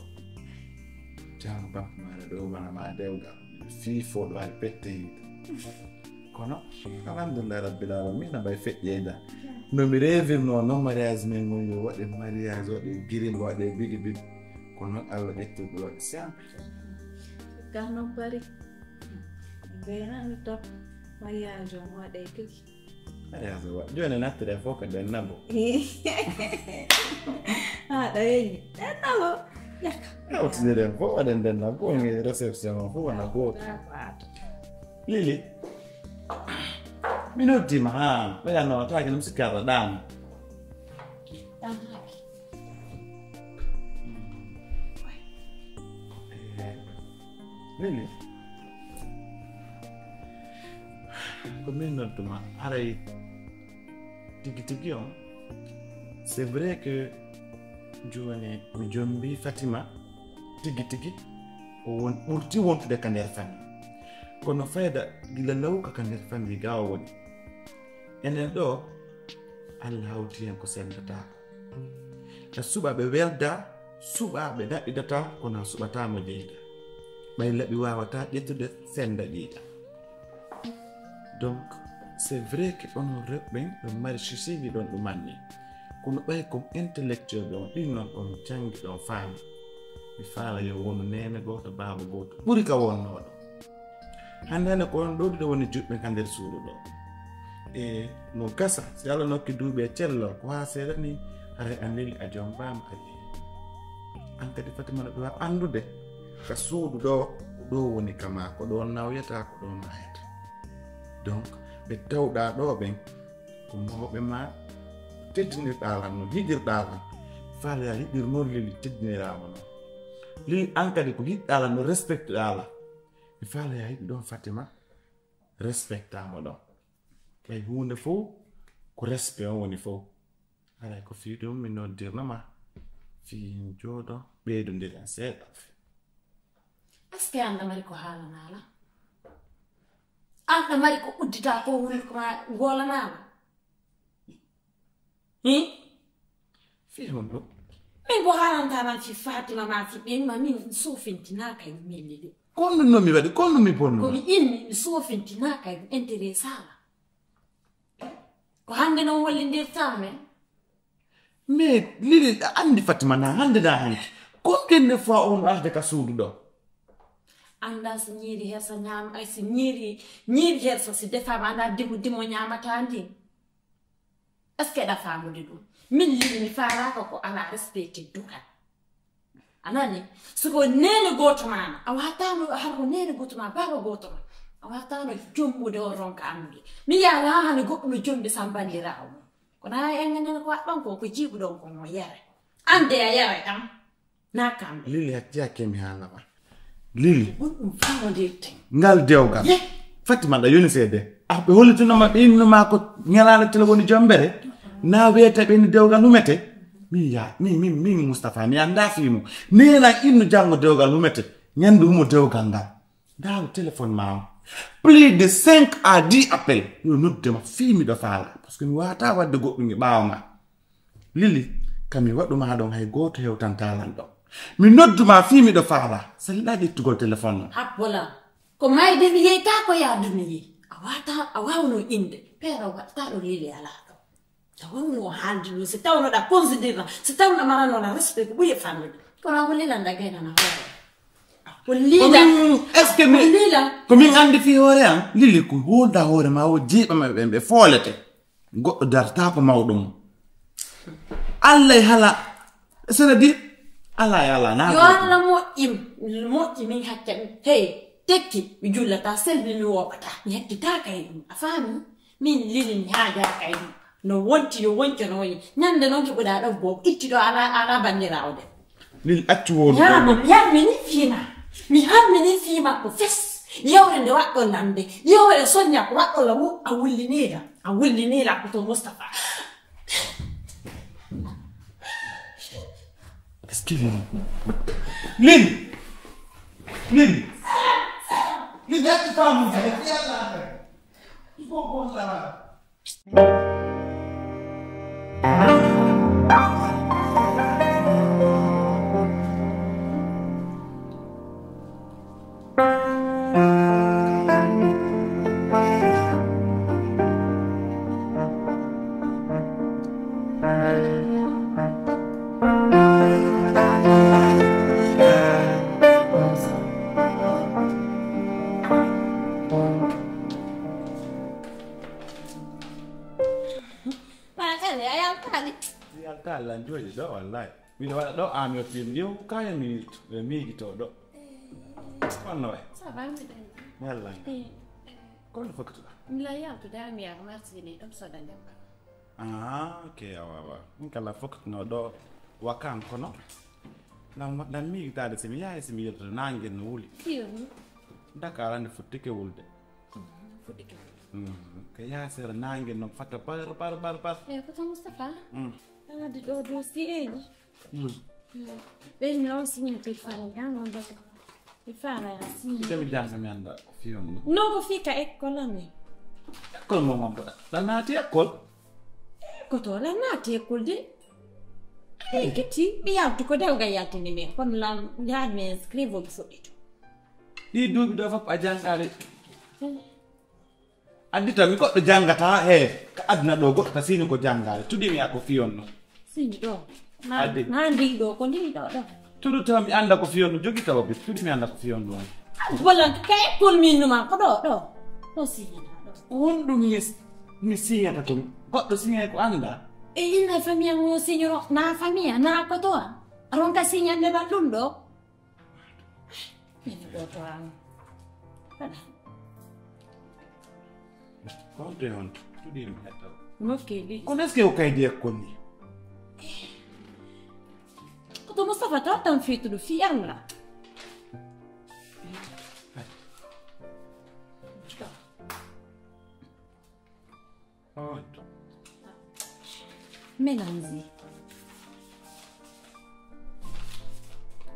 Jangan bang mana do mana ada juga. Fifo do alpete. Kono? Alhamdulillah rabbil alamin na bay fet yeda. No mi rêve no mariage men mo yo wade mariage wade girin wade big kono Allah etto do simple. Kano bari. Bena to mariage mo wade kiki. Mariage wade jone nattire foka den nabo. Ah dai. Nabo. Ya utidere fo den nabo ngi reception fo na go. Lili. Minuti maha, vaya no, try que no se quede dan. Lili. Comme nous demain, allez, tiki on. C'est vrai que Joanie, mi jombi Fatima, tiki, on urti want de canner famille. Kono faida gila law ka kanir family gawa woni enen do Allah hawti en ko sendata ta suba be welda suba be dabidata kono subata mo jeeda bay labi wawata jettude senda jeeda donc c'est vrai que on reben do mari shisigi don do manni kono bay ko intellectuel do din non on jangi do faami mi faala yo wonu nene goto baaba goto buri ka wonno do hande ko on do woni jubbe kan der suudu do e no gasa si ala nokki duube cello ko ha sere ni are andeli a jombam adi anka di Fatima do andude ka suudu do woni kama ko do nawyata ko do mayata donc be tawda do ben ko mobe ma teddini dalan no hidir dalan faala hidir no lili teddini ramo li anka di ko hiddalan no respect dala il fallait ay don Fatima respectamo do kay hunde fo ko respect woni fo ala ko fi dum mi non dirna ma fi jodo be do ndir set aske anda mari ko hala nala anda mari ko uddita ko woni ko ma gola nala fi hondo min bo hala ndana fi Fatima ma fi be ma min so fintina kay milide kono no mi vedi kono mi bonno ko mi inni so fintina kay interessala ko hande no wallinde tame me lili andi Fatima na hande da hanki combien de fois on arde ka suudu do anda si nyiri hesa nyam ay si nyiri hesa si defa anda dimo nyamata andi est-ce que da famu de dum min lili mi fara ko ala respecte duka anani suko nene goto mana awatano harko nene goto ma baba goto ma awatano jombu de ronka ambi mi ya la hane goto jombe sambandi rawo ko na engene ko wadon ko jibu don ko mo yare ande ya yare kam na kam lili hakja kemi hala ba lili famo de ngal dewgal Fatima da yoni sede be holituno ma be inno ma ko nyalala tele woni jombere na weta be ni dewgal humete mi Mustafa mi anda fimu nena innu jango dewgal humete nyandu mo dewgal ngal Dans le téléphone, plus de 5 à 10 appels. Nous sommes filmés de faire parce que nous avons de go Lili, quand nous avons de go to autant talent. Mais nous avons filmé de faire c'est là de go téléphone. Ah voilà. Comment il devient kako ya duni? Hawtaa awauno inde. Pero wata do Lili ala. Tawuno handlu se tawno da considera. Se tawno marano la respect buye family. Kono wole landa gaina na hore. Est-ce que comme il a des filles, Lili, qui hold the hore, ma o jeep, ma be follete. Go darta ko mawdum. Allah hala. C'est-à-dire, Allah na. Yo ala mo min hakken. Hey, tekki mi jullata selbi mi wobata. Mi hettita kay afami min Lili mi haja kay. No wonti no yi. Nyande non ki buda do bob itti do ala bandirawde. Lili accu won. Ya mi ni fina. Mi hamini fima ko fes yawrende waddo nande yawre sonya ko waddo lamu a wullinira ko to Mustafa. Qu'est-ce qu'il est? Lili, tu pas mon frère, viens là. Il faut qu'on ça. Lan joy do wallahi mi wala do am yo film yo kaya mi gito do kon no Ça va mi dai. yalla kon fakatu La ya to da mi ar merci ni dum so da dem. Okay awa nkala fakatu no do wakan kono na mi gita de simi yaay simi yeto nangen wuli Kiyo. Dakar ande futike wulde futike ke ya ser nangen no fata par Ko to Mustafa. Ela de do si ele. Bem não sim tu fala não dá. E fala assim. Você me dá me anda filme. Não vou ficar escola me. Escola mamma. La nati escola. Ko to la nati escola de. E che ti via tu ko da ga ya tini me. Kon la ya me scrivo so dito. Di du do fa ajangare. Andi tan ko do jangata ka adna do go ta sini ko jangare. Tudi mi ako fionno. Sini do. Na ndi do ko ndi do. Tudu tam mi anda ko fionno jogi taw bi tudi mi anda ko fionno. Wala kay pol mi numa ko do. Do sini do. Wondum yes mi siyata to goddo sinya ko anda. E ina famiglia mo signoro na famiglia na ko to. Aron ka sinya ne ba lundo. Ni do to an. Konte hon tudi mi hetta. Mokeli. Kon est-ce que o kay de konni? Ko to Mustafa to tan fitu do fi amla. Melanzi.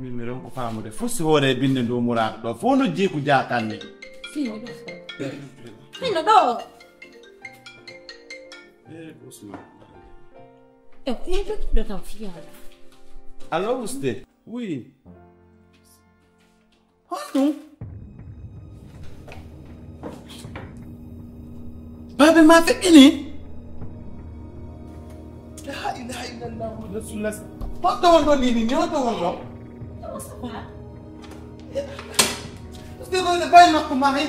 Mi ron ko famude fosi hore binde do mura do fo no jeeku jaakanne. Si no do. Fino do. Osman. Io do tan fiala. Alors usted? Oui. Oh non. Baba ma fait ini. La ilaha illallah rasulullah. Pas do ni do wondo. Usted do vai ma ko mari.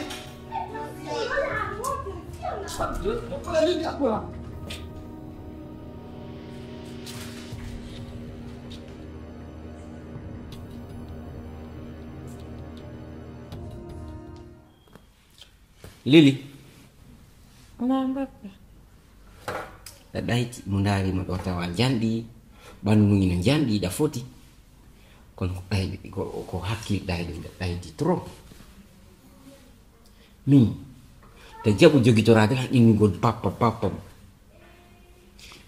Lili. Namba. Daiti mundari madota wa jandi banu ngina jandi da foti kon ko hakki daidi tro min te jabu jogi to rade inni god papa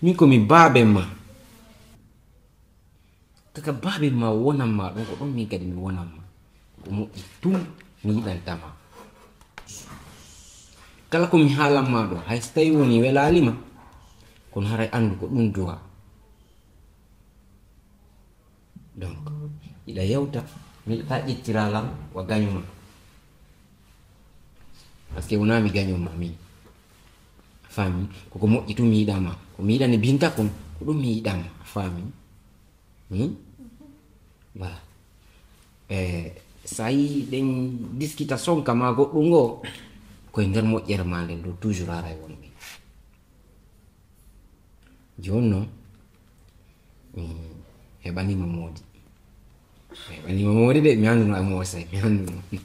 min ko mi babe ma kaka babe ma wona ma do ko mi kadi mi wona ma ko mo tum mi yiɗantama kala komi haalanma ɗo hay so tawi woni welalima kono haray andu ko ɗum duwa donc iɗa yewta miɗata ƴettiralam wa gañuma par ce que wona mi gañoma min fami koko moƴƴi tu mi yiɗama ko mi yiɗani binta kon ko ɗum mi yiɗama fami voilà sa yi ɗen diskita sonka ma goɗɗum ngo koye nder moƴƴere ma nden ɗo toujours haray wonɓe joni noon mi heɓanima moodi de mi anduno mo sey mi anduno mi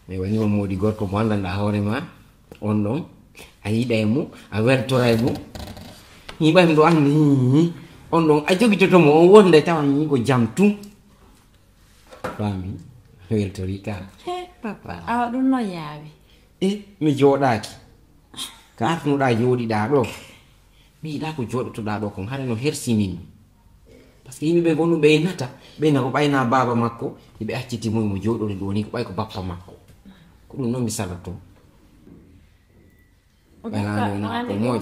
heɓanima moodi gorko mo andanɗa hoore ma on ɗon a yiɗa e mo a wertora e mo yiɓaymi ɗo andi on ɗon a jogitotomo on wonde tawan ko jam tum fami weltori ka papa awa ɗum no yaawi mi jooɗaki ka artunoɗa jooɗiɗa ɗo mi yiɗa ko jooɗotoɗa ɗo kon hare no hersinimi par ce que yimɓeɓe gonɗum ɓe innata ɓeyna ko ɓayna baba makko hiɓe accitimo mo jooɗori ɗo ni ko ɓay ko bappa makko ko ɗum noon mi salato ɓaynano ko mooƴo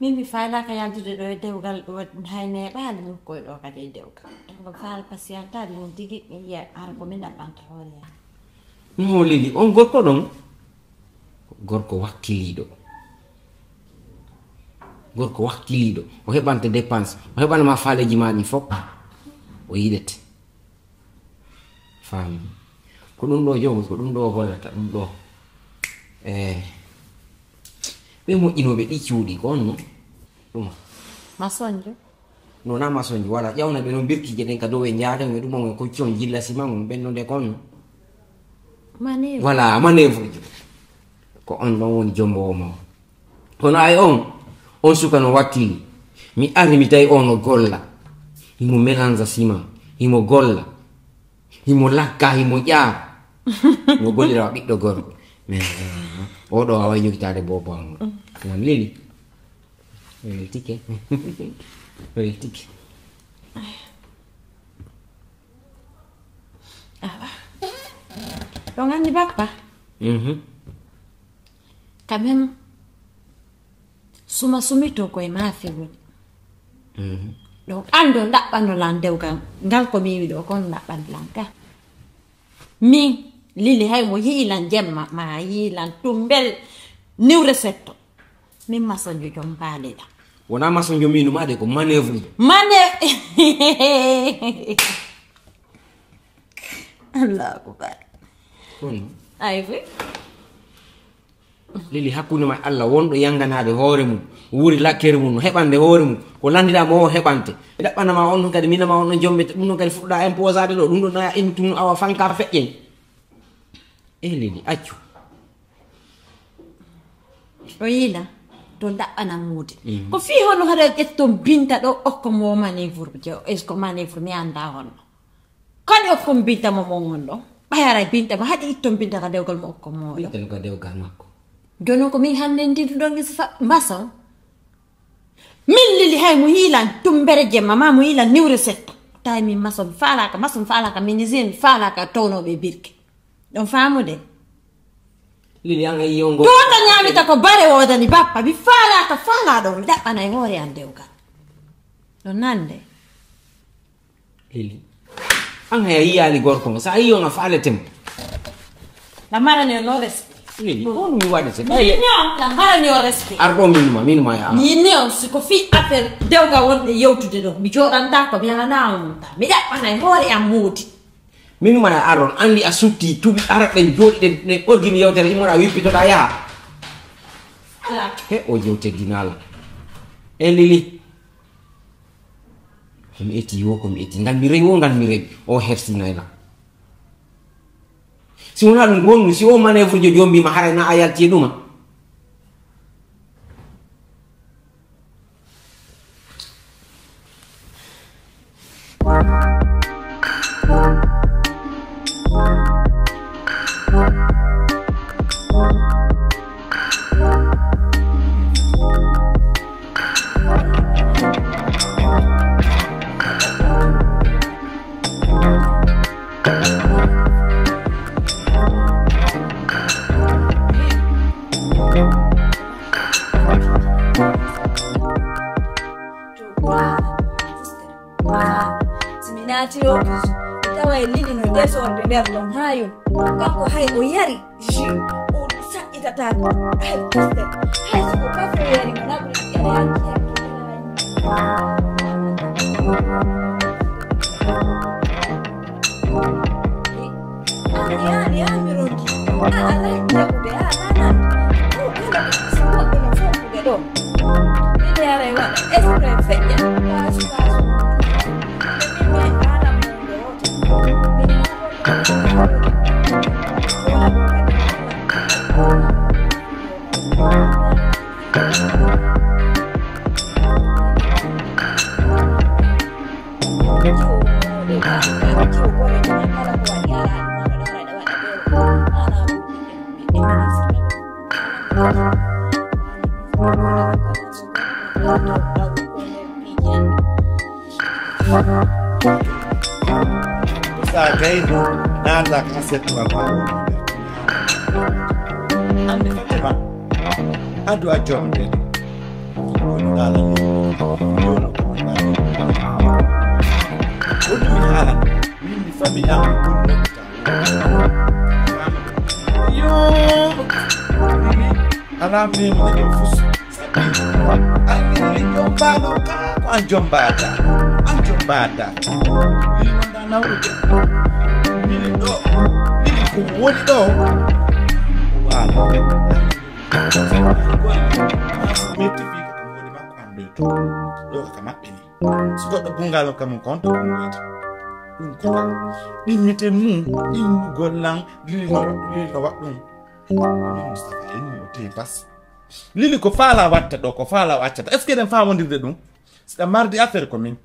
min mi faylaka yaltude ɗo e dewgal hay neɓaali min koye ɗo kadi e dewgal ɗo faala patientade min tigi mi yiya hara komin ɗaɓɓanta hoore yam no Lili on gorko ɗon gorko wakkiliɗo o heɓante dépense o heɓanama faaleji ma ɗi fof o yiɗete fami ko ɗum ɗo jogo ko ɗum ɗo hollata ɗum ɗo ɓe moƴƴinoɓe ɗi cuuɗi ko on no ɗuma masonjo nona masonjo wala ƴawna ɓe no birkije ɗen ka dow ɓe jaadame ɗuma on kocci on jilla sima on ɓennode kon no voilà manœuvre ji ko on ɗon woni jombowo ma o kono ay on suka no wakkili mi ari mi tawi on no golla himo mélange ciment himo golla himo lakka himo ƴaara no gollirawa ɓiɗɗo gorko mais oɗo wawa jogitade bobamo ngam Lili weltike weltike ɗon andi bappa quand même suma sumito koye maafe woni donc ando ɗaɓɓanolan dewgal ngal ko mi wi ɗo kon ɗaɓɓandolan ka min Lili hay mo yiilan jemma ma yiilan tumbel niwre setto min masonjo jom baaleɗa wona masonjo minuma de ko manœuvre Allah akbar ayfi Lili hakkunde ma Allah wonɗo yanganade hoore mum wuri lakkere mum heɓande hoore mum ko landiɗama o heɓante mi ɗaɓɓanama on ɗon kadi minama on ɗon jombete ɗum ɗon kadi fuɗɗa imposade ɗo ɗum ɗon naya imi tum awa fankar feƴƴen Lili accu o yiila to daɓɓana muudi ko fi hono haɗa ƴetton binta ɗo okkomo manœuvre je est ce que manœuvre mi anda honno kani okkon binta mo mon on ɗo ɓayara binta mo haɗi itton binta ka dewgal mo okkomo ɗo ka dewgal makko jonon ko min hande ndintuɗon gisa mbasa min Lili hay mo yiilan tumbere jemma ma mo yiilan niwre setto tawi min mason falaka ministre mi falaka townoɓe birke ɗon famude Lili an ayi on go toɗa ñamita ko bare wodani bappa mi falaka falaɗo mi ɗaɓɓana e hoore an dewgal ɗon nande Lili an hay a yiyali gorko mo sa yi on a faletemo la marani no respect Lili on mi waɗete la marani o respect arɗo minuma ya yinni on siko fi affaire dewgal wonɗe yewtude ɗo mi joɗanta ko mi yananama mum ta mi ɗaɓɓana e hoore am muudi minuma ya aron andi a sutti tuɓi araɗen jooɗiɗen ne ɓorgini yewtere imoɗa wippitoɗa yaha he o jewteddinala Lili komi etti wo komi etti ngal mi rewi o hersinayla si wona ɗum gonɗum si o manœuvre jo jombima harayna a yalti ɗuma ɗo tawa e lili no desorde nder ɗon hayum kanko hay o yari ji o saɗɗitata hay kastel hay soko kafe yari mo naɓuri mi ronki ala jaɓude anan kala sawoɓe no fofude ɗo ɓe yara e waɗa exprès feƴƴa Gaino nada kasi tuwa ande fatema adu ajombe ngala ni familia yo ala mimi ndio fusu ani njomba ka anjombata ni ndana uje woni ɗo mettifiika kam woni makko andoy to ɗo ka maɓɓini so goɗɗo bungal kam kon to ɗumwiyta ɗum ko ɗimmiten mum ɗimmugol lan lili no waɗɗum Moustapha en o tewi bas lili ko faala watta ɗo ko faala accata est ce que eɗen famondirde ɗum siɗa mardi affaire ko min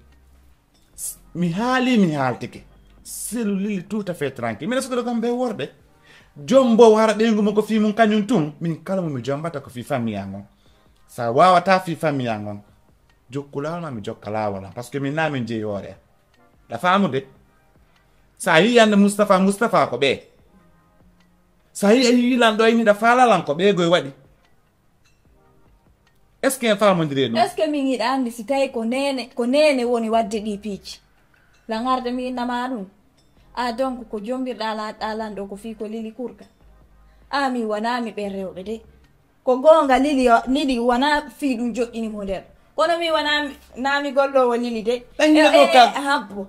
mi haaltike selu lili tout à fait tranquille mine sukoɗo kam ɓe worɓe jombo wara ɓeygu mo ko fi mum kañum tum min kala mo mi jombata ko fi famille ngon sa wawata fi famille ngon jokku lawol mi jokka lawol par ce que min na min jeeyi hoore da famude sa yi yande Moustapha ko ɓe sa yi yilan ɗo ni da falalan ko ɓe goy waɗi est ce que en famodiri ɗum est ce que min yiɗa andi si tawi ko nene woni wadde ɗi piici langarde mi innama ɗum a donc ko jombirɗa ɗalan ɗo ko fi ko lili kurka mi wanami ɓen rewɓe de ko gonga lili wana fi ɗum joƴƴinimo nder kono mi wanami nami gollowo lili de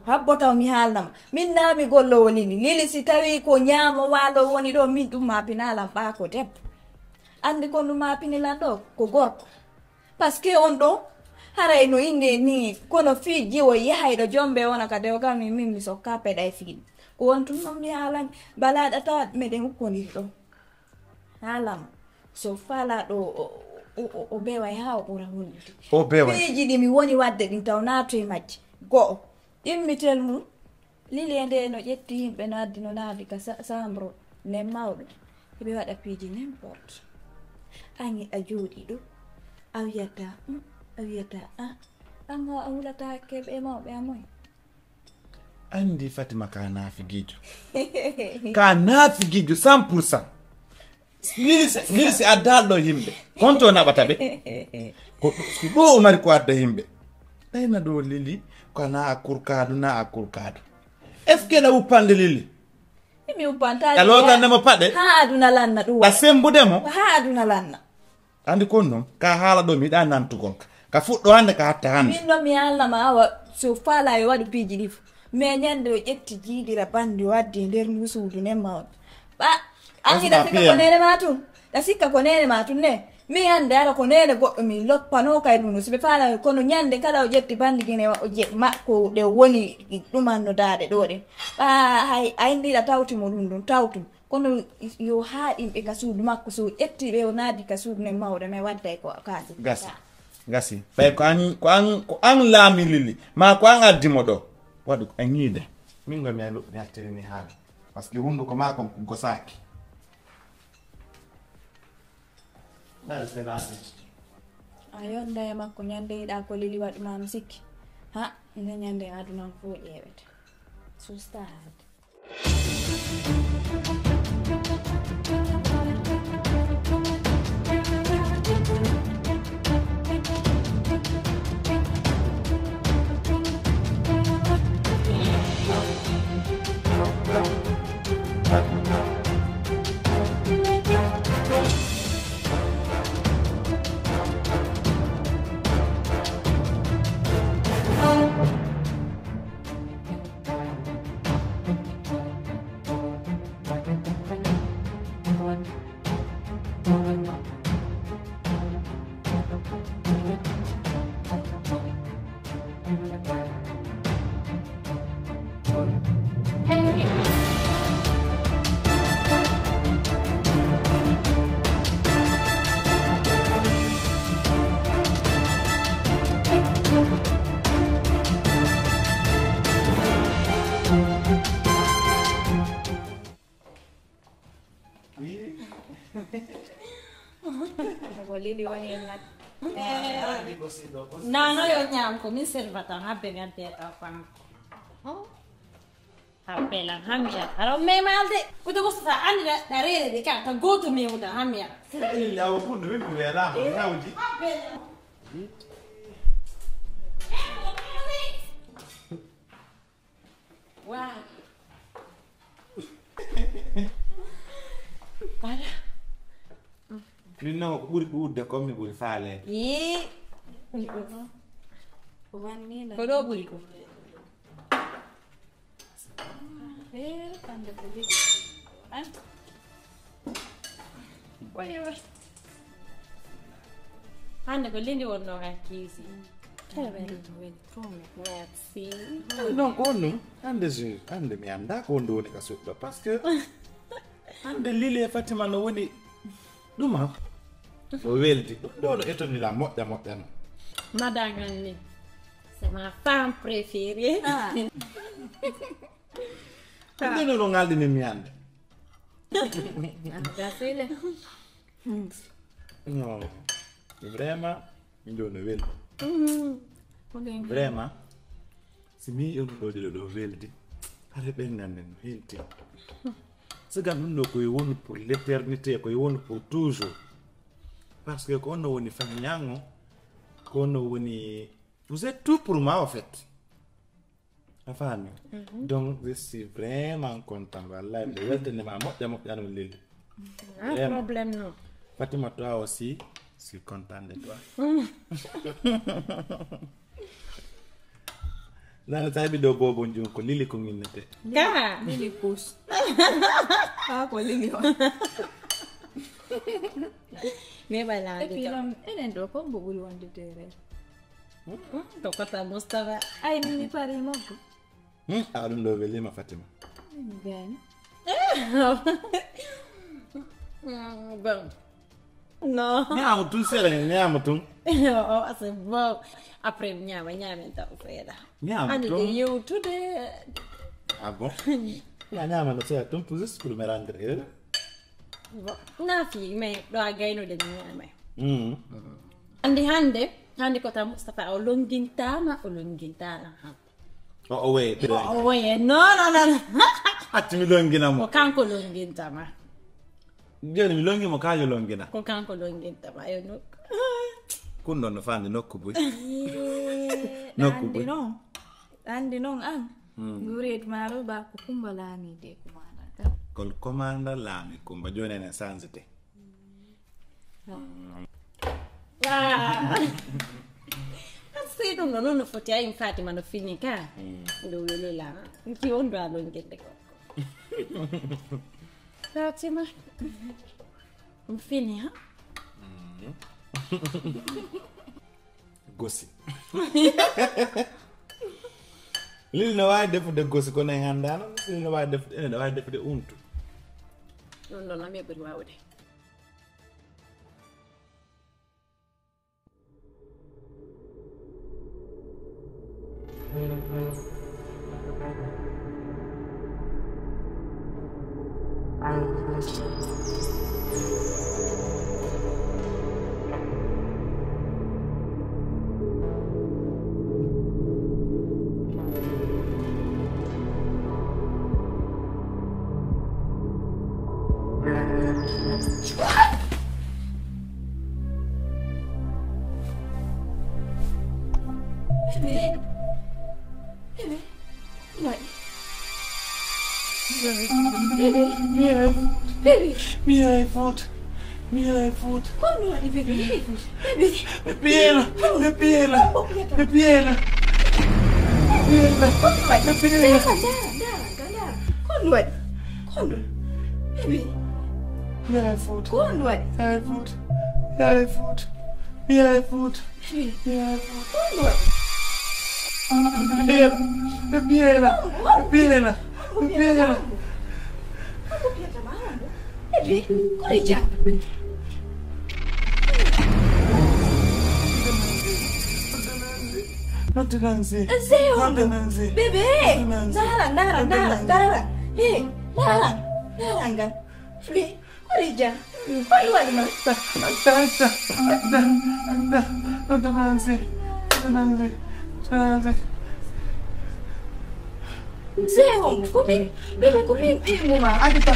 habbo taw mi haalnama min nami gollowo lili si tawi ko ñaamo waalo woni ɗo min ɗum mapinalan ɓaako debbo andi kon ɗum mapinilan ɗo ko gorko par ce que on ɗo haray no inde ni kono fi jiwo yahayɗo jombe wona ka dewgal min mi sokka peɗa e fiiɗi ko wontum noon mi haalani balaɗa tawa meɗen hukkondiri ɗo haalama so fala ɗo o beway ha o ɓura hunde o beway fiiji ɗi mi woni wadde ɗin taw naatu e majji go'o ɗimmitel mum lili e nde no ƴetti yimɓe no addi no naabi ka chambre nden mawɗo heɓe waɗa piiji n'importe an a jooɗi ɗo a wiyata an a hulata keɓe mawɓe amoy andi Fatima ka naafi gijo 100% lili si addalɗo yimɓe konto naɓata ɓe ko ɗo o mari ko adda yimɓe ɗayna ɗo lili ko na a kurkadu est ce que ɗa uppande lili mi uppanta lotandemo paɗe ha aduna lanna ɗum ɗa sembudemo ha aduna lanna andi kon noon ka haala ɗo miɗa nantugol ka fuɗɗo hande ka hatta hande min ɗo mi haalnama awa so faala e waɗi piiji ɗi fo mais ñande o ƴetti jiiɗira bandi waddi nder ndu suudu nen mawɗo anida sikka ko nene ma tun ne mi hande ara ko nene goɗɗo mi loppano kay ɗum no siɓe faala kono ñande kala o ƴetti bandi Guinée o makko ɗe woni ɗumanno daade ɗo ɗen hay ayindiɗa tawtimo ɗum tawtum kono yo haaɗimɓe ka suudu makko so ƴetti ɓe o naadi ka suudu nen mawɗo mais wadday ko kaasi gasi ɓay ko an laami lili ma ko an addimo ɗo waɗu a ñiide min go mi haltirini haala par ce que hunduko ma kon ko gosaaki a yonda e makko ñande yiɗa ko lili waɗumami sikki inde ñande adunan fo ƴeewete sustaade Lili wani ngat. Nano yo nyam ko min servata habe ngante ta fam. Habe la hamja. Aro me malde. Kuto ko sa ani da rere de ka ta go to me uda hamya. Illa wa pundu min ku wela ha wuji. Wow. Lino uri ude komi buri fale. Wanina. Kodo buri ko. Pande buli. Whatever. Hande ko lindi wonno ha kisi. Merci. Non kono ande mi anda ko ndo ne kasukba parce que ande lile Fatima no woni duma o weldi do no etoni la modda no Madame Annie, c'est ma femme préférée. ande no ngaldi ne mi ande Gasile. non vraiment mi do no weldi vraiment si mi on do weldi ale ben nan no hilti c'est gam no ko wonu pour l'éternité ko wonu pour toujours parce que ko no woni famille ko no woni vous êtes tout pour moi en fait afan donc je suis vraiment content wallahi de weltene ma mo no leli Un problème non. Fatima toi aussi je suis content de toi Nana tabi do bobo njun ko lili ko nginete Ka. Lili pus. Ko lili. Me baila. Tapi lam enen do ko bubul wande tere. To kota Mustafa. Ay mi pare mo. Adun do weli ma Fatima Ben. Bon. Non. ni amutun sere ni amutun Oh, c'est bon. Après nyama ta ofera. ni And amutun you today. ah bon la nyama no sere tun pour juste pour me rendre heureux Na fi me do againo de nyama. Andi hande kota Mustafa o longintana. oh wait Oh yeah, no. atti mi longina mo Ko kanko longintama. joni mi longi mo kajo longina Ko kanko longintama yo no. kun don no fande nokku buy Andi non. Andi non an. Guret maro ba ko kumbalani de kumana. kol commanda lami kumba joni ne sanzete Sei non foti ai infatti ma no finica. Dove le là. Chi on va longente ko. Grazie ma. Un fini ha? gosi lili no way defude gosi ko nay handano lili no way defude untu Non la mia per wawde. mi hai fot Come on, baby. è piena yaay Fouta ko on waɗi yaay Fouta yaay Fouta yaay Fouta yaay Fouta ko on waɗi Biela Biela Biela ko piyatama hombo ebi koɗe jam Nontenanze Zé hombo Nontenanze bébé ndara hey ndara ngal fli koɗe jam koɗe waɗima Nontenanze Zé hombo komi bébé komi muma Agita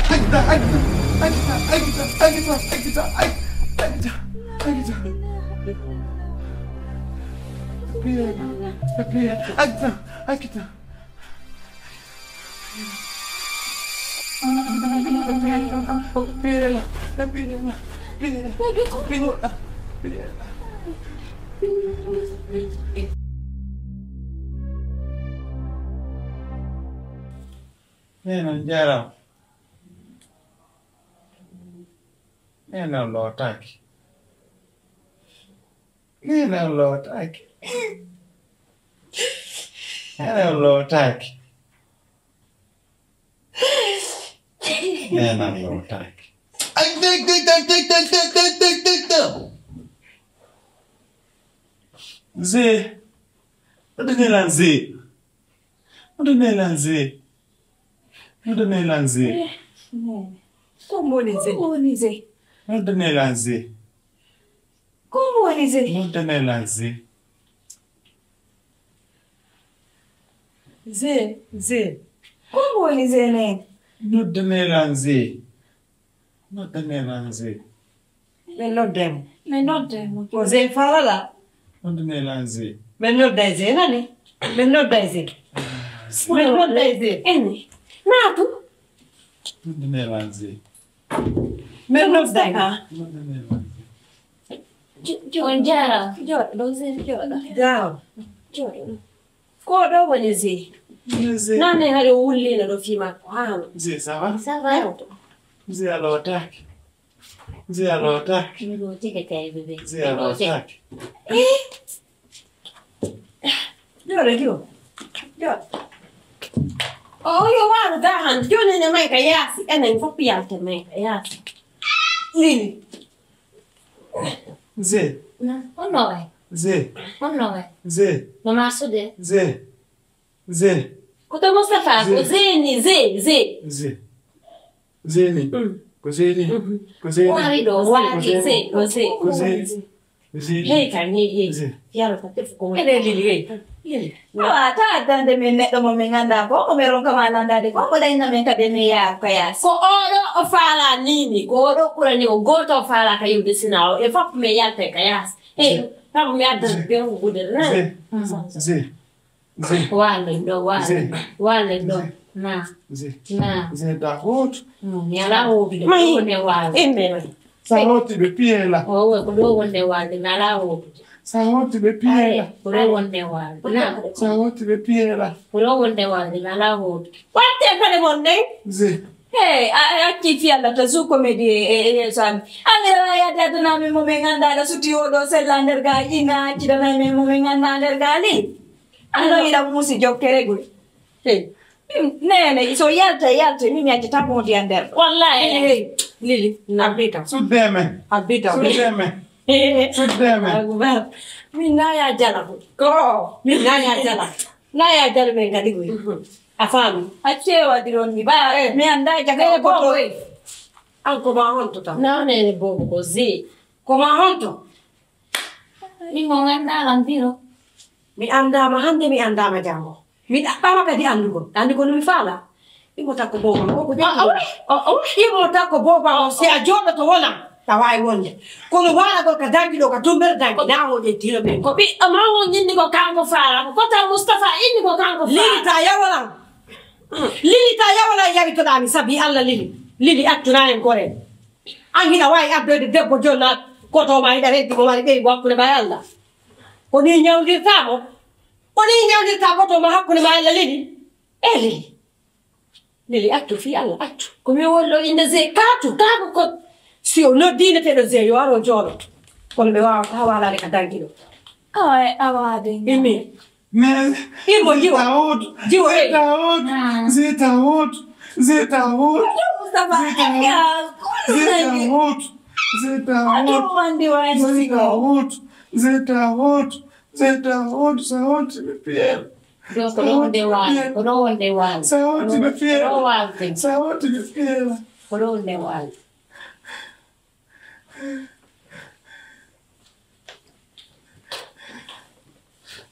Nena njara. Nena lotaki. Nena lotaki. Nena lotaki. Nena lotaki. Zé. Nena Zé. Nena Zé. Nena Zé. Como woni Zé Nena Zé. Como woni Zé Nena Zé. Zé Como woni Zé ne Nena Zé. Nena Zé. Men noddemo. men noddemo Ko Zé falala. Nena Zé. Men nodda Zé nani? Men nodda Zé. Men nodda Zé. ene naatu Nena Zé. Men nodda Nena on jara joɗo Zé joɗo Jaw. joɗo ko ɗo woni Zé Zé. nane haɗo wullina ɗo fima ko hano Zé, ça va? ça va Zé alotaki. Zé alotaki. mi ɗo tiga kay bébé Zé alotaki. joɗo jo. joɗo o yo waru ga han jonene may ka yaasi enen fof yalte may ka yaasi Lili. Zé. honno way Zé. honno way Zé. no marsude Zé. Zé. koto Moustapha ko Zéni Zé Zé. Zéni. Ko Zéni. Ko Zéni. wari ɗo wari Zé o Zé Ko Zéni. Zéni. hey ka ni hey Zé. yaro ka tefu ko Ede Lili hey. Lili ta addande min neɗɗo mo min ganda ko ko mi ronkama landade ko ko ɗayna min kadi mi yaa ko yaasi ko oɗo o faala nini ko oɗo ɓurani o goto o faala ka yiwde sina o e fof mi yalte ka yaasi hey sabu mi addana ɓen gudel Zé. Zé. Zé. walen ɗo walen ɗo na Zé. na Zé da route. mi ala hoɓude ɗo wonde walde Saroti be piela. o ko ɗo wonde walde mi ala hoɓude Saroti be piela. ko ɗo wonde walde na Saroti be piela. ko ɗo wonde walde mi ala hoɓude watte kade mon nden Zé. hey a acci fiyallata su comédie e sami angirawa yadde addanami mo min ganda aɗa suti oɗo sella nder ga ina accidanami mo min ganda nder ga li ano yiɗa muusi jokkeregol hey nene so yalta min mi accata moodi a nder wallahi Lili. Abita. Sudeme. Abita. Sudeme. Sudeme. Agubar. Min na ya jala ko. Min na ya jala. Na ya jala men kadi wi. Afami. accewa diron mi ba mi anda jaga Ko we. An ko ma honto ta. na nene bobo ko Zé Ko ma honto. min mo gandalan biro Mi andama hande mi andama jango. Mi ɗaɓɓama kadi andugo. Andi ko mi faala. Imo takko boba ko ko imo takko boba o se a joɗoto wona tawa e wonde kono wala ko ka dangi ɗo ka tumbere dangi na hoje tiro ɓen ko ɓiɗɗo ma won yindi ko kanko faala ko kota Moustapha inni ko kanko faala lili ta yawalan yawitoɗami saabi Allah lili attuna en kore an hiɗa wawi abdoyde debbo jonna kotoma hiɗa reddi mo mari ɓeyi hakkude ma e Allah ko ni ñawdirtamo ko ni ñawdirta kotoma hakkude ma Allah lili attu fi Allah attu ko mi wollo inde Zé kaatu ko si o no dina te do ze yo aro jolo ko be wa ta wala le kadangilo awa de imi Mais imo jiwo jiwo Zeta haute. Mustafa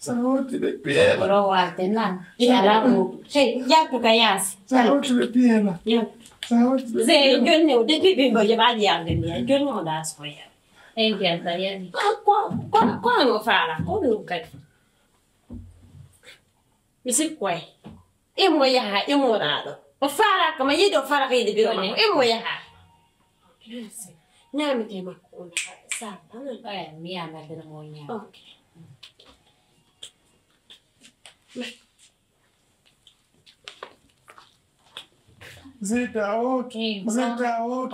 Saúde de pena. Provaste, na. Ya tu kayas. Saúde de pena. Ya. Saúde de Ze jonne o de bibi go je ba di ande ni. Jonne o da so ya. Ya da ya ni. Kwa ngo fala. Ko do kai. Misi kwai. Imo ya ha imo rado. O fala kama yido fala kai de biro ne. Imo ya ha. Na mi te ma ko sa. Mi ama de mo nya. Okay. Zeta haute. Zeta haute.